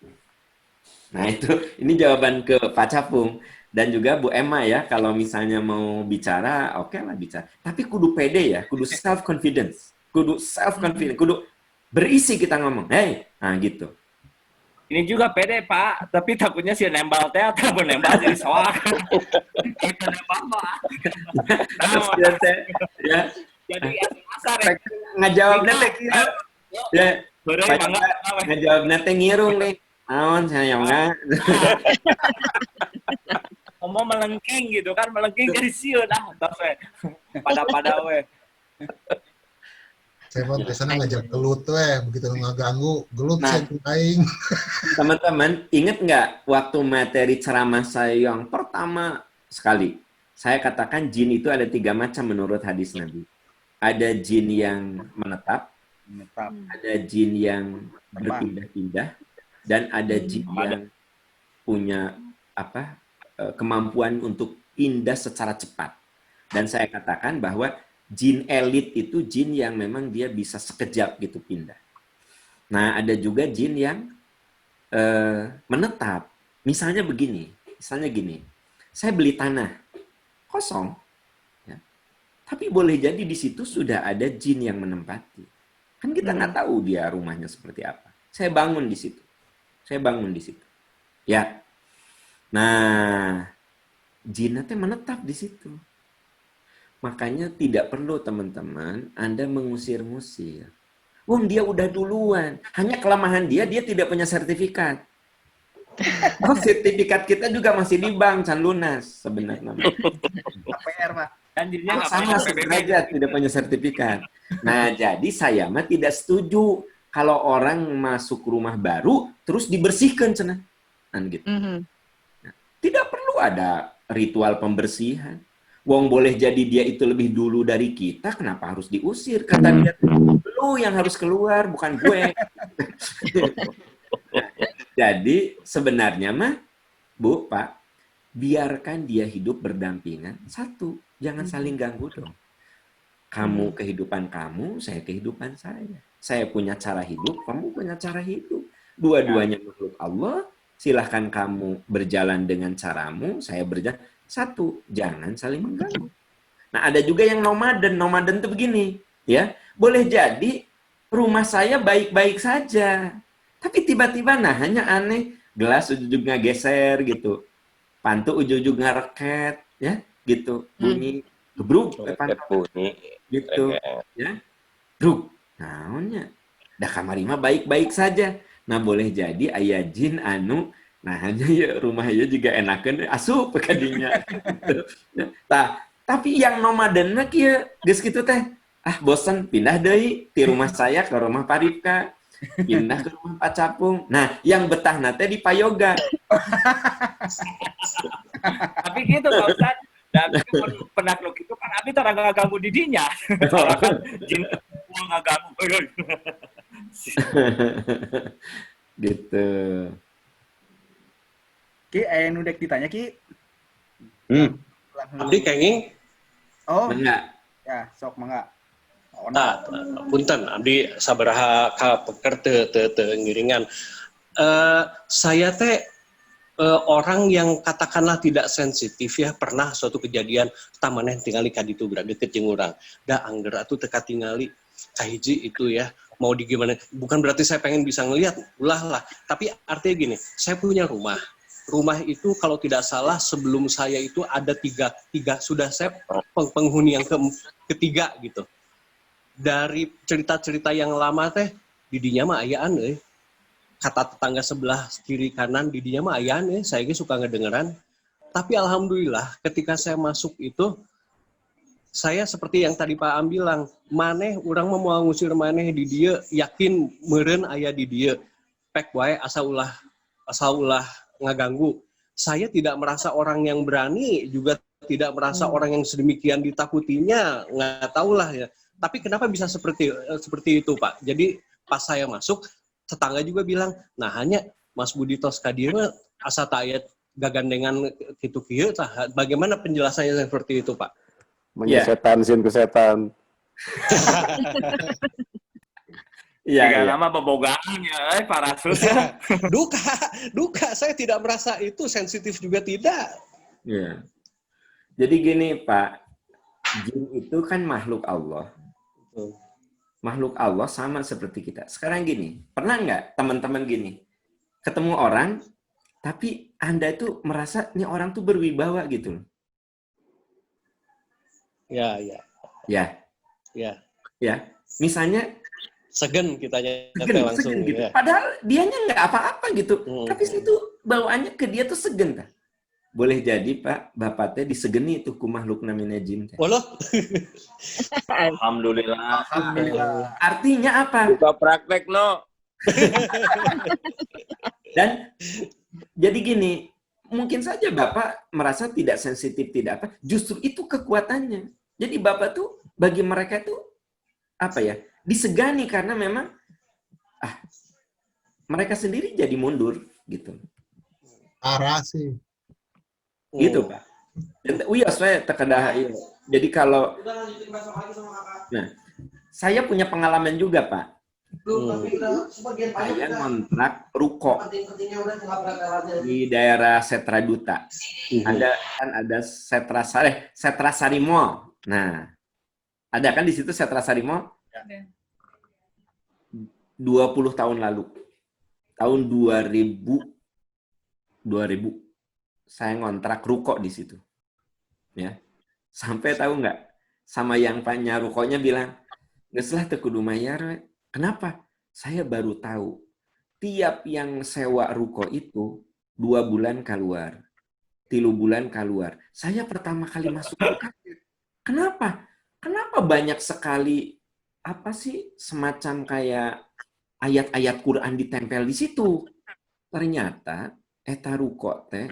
Nah itu, ini jawaban ke Pak Capung dan juga Bu Emma ya, kalau misalnya mau bicara, oke lah bicara. Tapi kudu pede ya, kudu self confidence, kudu berisi kita ngomong, nah gitu. Ini juga pede, Pak. Tapi takutnya si nembal teh atau nembal jadi soak. Kita nembal, Pak. Ya. Jadi asar ya. Ngajawabnya teh kieu. Ya. Ngajawabnya teh ngirung deh. Naon saya mah. Ngomong melengking gitu kan, melengking jadi sieun tos we. Pada we. Saya mau biasanya ngajak gelut begitu ngaganggu gelut saya aing. Teman-teman, ingat nggak waktu materi ceramah saya yang pertama sekali, saya katakan jin itu ada 3 macam menurut hadis Nabi. Ada jin yang menetap, ada jin yang berpindah-pindah, dan ada jin yang punya kemampuan untuk pindah secara cepat. Dan saya katakan bahwa jin elit itu jin yang memang dia bisa sekejap gitu pindah. Nah, ada juga jin yang menetap. Misalnya gini, saya beli tanah kosong, ya. Tapi boleh jadi di situ sudah ada jin yang menempati. Kan kita nggak tahu dia rumahnya seperti apa. Saya bangun di situ. Ya. Nah, jin itu menetap di situ. Makanya tidak perlu teman-teman Anda mengusir-ngusir. Wong dia udah duluan. Hanya kelemahan dia tidak punya sertifikat. Oh, sertifikat kita juga masih di bank, can lunas sebenarnya. KPR, Pak. Anjirnya Sama sederajat tidak punya sertifikat. Nah, jadi saya mah tidak setuju kalau orang masuk rumah baru terus dibersihkan cenah. Kan gitu. Nah, tidak perlu ada ritual pembersihan. Wong boleh jadi dia itu lebih dulu dari kita, kenapa harus diusir? Kata dia, lu yang harus keluar, bukan gue. Jadi sebenarnya mah, Bu, Pak, biarkan dia hidup berdampingan. Satu, jangan saling ganggu dong. Kamu kehidupan kamu, saya kehidupan saya. Saya punya cara hidup, kamu punya cara hidup. Dua-duanya makhluk Allah, silahkan kamu berjalan dengan caramu, saya berjalan. Satu, jangan saling mengganggu. Nah, ada juga yang nomaden. Nomaden itu begini, ya. Boleh jadi rumah saya baik-baik saja, tapi tiba-tiba nah hanya aneh, gelas ujung-ujungnya geser gitu. Pantu ujung-ujung ngereket, ya, gitu. Bunyi gebruk pantu gitu, ya. Bruk. Naonnya? Da kamari mah baik-baik saja. Nah, boleh jadi aya jin anu nah hanya ya rumah ieu juga enakeun asup ka dinya. Tah, tapi yang nomadenna kieu geus kitu teh. Ah, bosan pindah deui ti rumah saya ke rumah Paripka. Pindah ke rumah Pak Capung. Nah, yang betah nate di Payoga. Tapi gitu Pak Ustadz. Dan penakluk itu kan abi tara ngaganggu didinya. Tara kan jin ngaganggu. Gitu. Ki, nu dek ditanya Ki. Abdi kenging. Oh, Enggak. ya, sok mangga. Oh, Nah, punten abdi sabaraha ka peker teu ngiringan. Saya teh orang yang katakanlah tidak sensitif ya, pernah suatu kejadian tamaneh tingali ka ditu deket jeung urang. Da angger atuh teu katingali kahiji itu ya. Mau di gimana? Bukan berarti saya pengen bisa ngelihat, ulah lah. Tapi artinya gini, saya punya rumah. Rumah itu kalau tidak salah sebelum saya itu ada tiga sudah saya penghuni yang ketiga gitu. Dari cerita-cerita yang lama teh didinya mah ayaan kata tetangga sebelah kiri kanan didinya mah ayaan saya suka ngedengeran. Tapi alhamdulillah ketika saya masuk itu saya seperti yang tadi Pak Am bilang, maneh urang mau ngusir maneh di dia yakin meureun aya di dia. Pek wae asa ulah ngaganggu. Saya tidak merasa orang yang berani, juga tidak merasa orang yang sedemikian ditakutinya, nggak tahulah ya. Tapi kenapa bisa seperti itu Pak? Jadi pas saya masuk, tetangga juga bilang, nah hanya Mas Budi Toska dia mah asa tayat gagandengan kitu kieu tah. Bagaimana penjelasannya seperti itu Pak? Setan, sin ke setan. Iya, nama pembogaan ya, para susah. Duka, saya tidak merasa itu sensitif juga tidak. Iya. Jadi gini Pak, jin itu kan makhluk Allah. Makhluk Allah sama seperti kita. Sekarang gini, pernah nggak teman-teman gini, ketemu orang, tapi Anda itu merasa nih orang tuh berwibawa gitu loh. Ya. Misalnya segen kitanya langsung segen gitu. ya. Padahal dianya nggak apa-apa gitu. Tapi itu bawaannya ke dia tuh segen kan. Boleh jadi Pak, Bapak teh disegeni tuh ku makhluk namanya jin teh. Walah. Alhamdulillah. Artinya apa? Buka praktek no. Dan jadi gini, mungkin saja Bapak merasa tidak sensitif, tidak apa. Justru itu kekuatannya. Jadi Bapak tuh bagi mereka tuh apa ya? Disegani karena memang mereka sendiri jadi mundur gitu. Parah sih. Gitu Pak. Iya, saya terkedah. Jadi kalau saya punya pengalaman juga Pak. Saya ngontrak ruko di daerah Setra Duta. Ada Setra Sari Mall. Nah, ada kan di situ Setra Sari Mall? 20 tahun lalu. Tahun 2000 saya ngontrak ruko di situ. Ya. Sampai tahu nggak? Sama yang punya rukonya bilang, "Geus lah teu kudu mayar we." Kenapa? Saya baru tahu. Tiap yang sewa ruko itu 2 bulan keluar. 3 bulan keluar. Saya pertama kali masuk kaget. Kenapa? Kenapa banyak sekali apa sih semacam kayak ayat-ayat Quran ditempel di situ? Ternyata eta ruko teh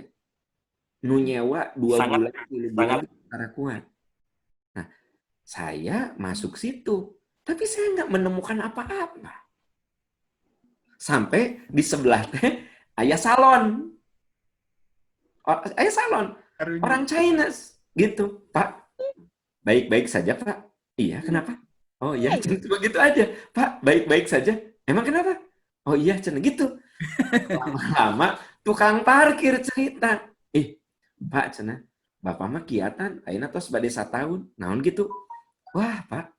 nu nyewa 2 bulan 3 bulan cara kuat. Nah, saya masuk situ. Tapi saya nggak menemukan apa-apa. Sampai di sebelah teh aya salon. salon. Orang China gitu, Pak. Baik-baik saja, Pak. Iya, kenapa? Oh iya, begitu aja. Pak, baik-baik saja. Emang kenapa? Oh iya, gitu. Lama-lama tukang parkir cerita. Pak, cenah, Bapak mah kiatan, ayeuna tos bade 1 tahun. Naon gitu? Wah, Pak.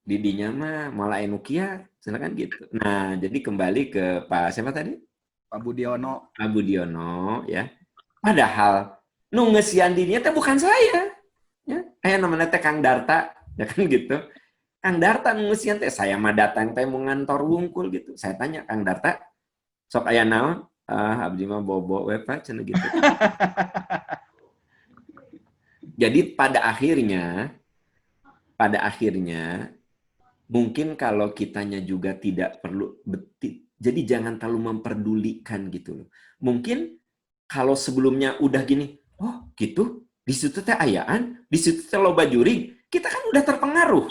Didinya mah malah anu kiat, cenah kan gitu. Nah, jadi kembali ke Pak siapa tadi? Pak Budiono. Pak Budiono ya. Padahal nu ngesian dirinya teh bukan saya. Ya, kayak namanya teh Kang Darta, ya kan gitu. Kang Darta ngesian teh saya mah datang teh mau ngantor wungkul gitu. Saya tanya Kang Darta, sok aya naon? Abdi mah bobo we Pak cenah gitu. Jadi pada akhirnya mungkin kalau kitanya juga tidak perlu jadi jangan terlalu memperdulikan gitu loh. Mungkin kalau sebelumnya udah gini, oh gitu, di situ teh ayaan, di situ teh loba juring, kita kan udah terpengaruh.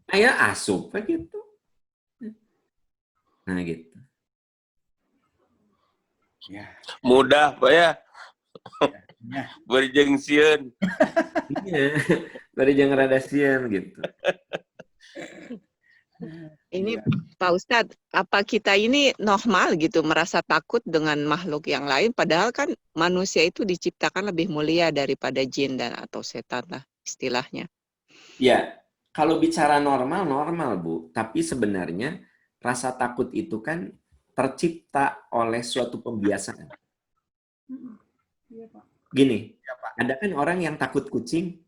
Aya asup gitu. Nah gitu. Ya. Mudah, Pak ya. Ya. Berjeng sieun. Iya, berjeng rada sieun gitu. Ini Pak Ustadz, apa kita ini normal gitu merasa takut dengan makhluk yang lain, padahal kan manusia itu diciptakan lebih mulia daripada jin dan atau setan lah istilahnya. Ya, kalau bicara normal Bu, tapi sebenarnya rasa takut itu kan tercipta oleh suatu pembiasaan. Gini, ada kan orang yang takut kucing.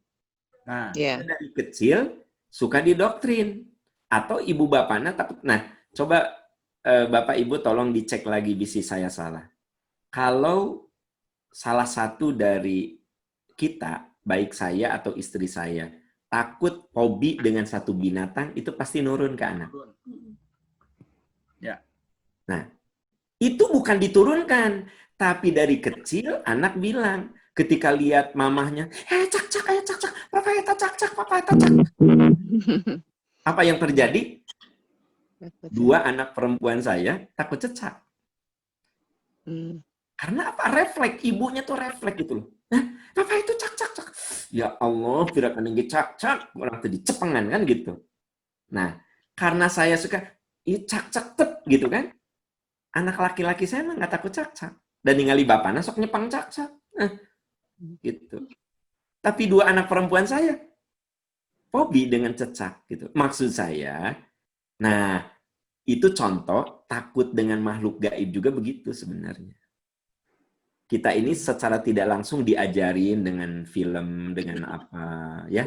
Nah, dari kecil suka didoktrin. Atau ibu bapaknya takut. Nah, coba Bapak Ibu tolong dicek lagi bisi saya salah. Kalau salah satu dari kita, baik saya atau istri saya, takut hobi dengan satu binatang, itu pasti nurun ke anak. Ya. Nah, itu bukan diturunkan, tapi dari kecil anak bilang ketika lihat mamahnya, cak, papa cak. Apa yang terjadi? 2 anak perempuan saya takut cecak. Karena apa? Refleks, ibunya tuh refleks gitu loh. Nah, papa itu cak. Ya Allah, pirakan yang cak, orang tadi cepengan kan gitu. Nah, karena saya suka cak tep gitu kan. Anak laki-laki saya mah nggak takut cak. Dan ningali bapaknya sok nyepang cak. Nah, gitu. Tapi 2 anak perempuan saya hobi dengan cecak gitu. Maksud saya, nah itu contoh takut dengan makhluk gaib juga begitu sebenarnya. Kita ini secara tidak langsung diajarin dengan film, dengan apa ya,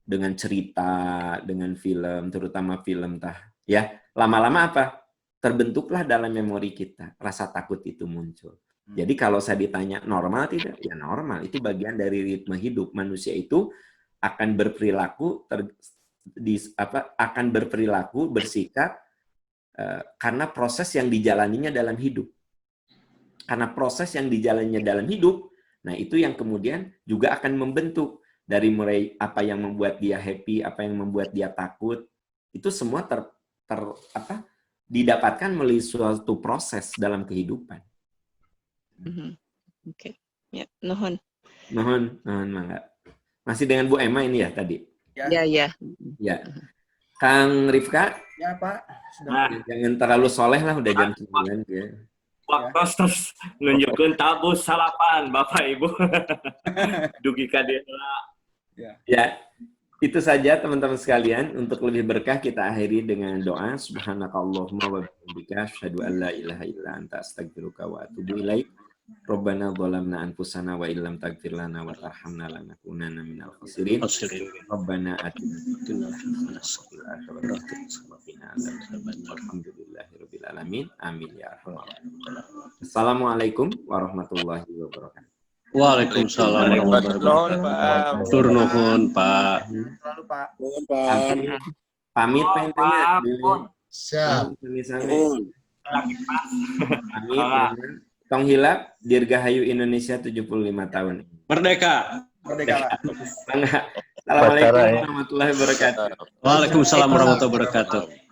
dengan cerita, dengan film, terutama film ya. Lama-lama apa? Terbentuklah dalam memori kita rasa takut itu muncul. Jadi kalau saya ditanya normal tidak? Ya normal, itu bagian dari ritme hidup. Manusia itu akan berperilaku, bersikap karena proses yang dijalaninya dalam hidup. Karena proses yang dijalaninya dalam hidup, nah itu yang kemudian juga akan membentuk dari mulai apa yang membuat dia happy, apa yang membuat dia takut, itu semua didapatkan melalui suatu proses dalam kehidupan. Oke. Ya, nuhun. Nuhun, mangga. Masih dengan Bu Emma ini ya tadi? Ya. Kang Rifka? Ya, Pak. Jangan terlalu soleh lah, udah jam 9. Ya. Waktu terus nunjukin tabu salapan, Bapak Ibu. Dugi kadela. Ya, itu saja teman-teman sekalian. Untuk lebih berkah kita akhiri dengan doa. Subhanakallahumma wa bihamdika asyhadu an la ilaha illa anta astaghfiruka wa atubu ilaik. Rabbana zalamna anfusana wa illam taghfir lana wa tarhamna lanakunanna minal khasirin. Rabbana atina fid dunya hasanatan wa fil akhirati hasanatan wa qina adzabannar. Alhamdulillahirabbil alamin. Amin ya rabbal alamin. Assalamualaikum warahmatullahi wabarakatuh. Waalaikumsalam warahmatullahi wabarakatuh. Tur nuhun, Pak. Selalu, Pak. Pamit pengen Siap. Pamit. Tong Hilap, Dirgahayu Indonesia 75 tahun. Merdeka. Assalamualaikum warahmatullahi wabarakatuh. Waalaikumsalam warahmatullahi wabarakatuh.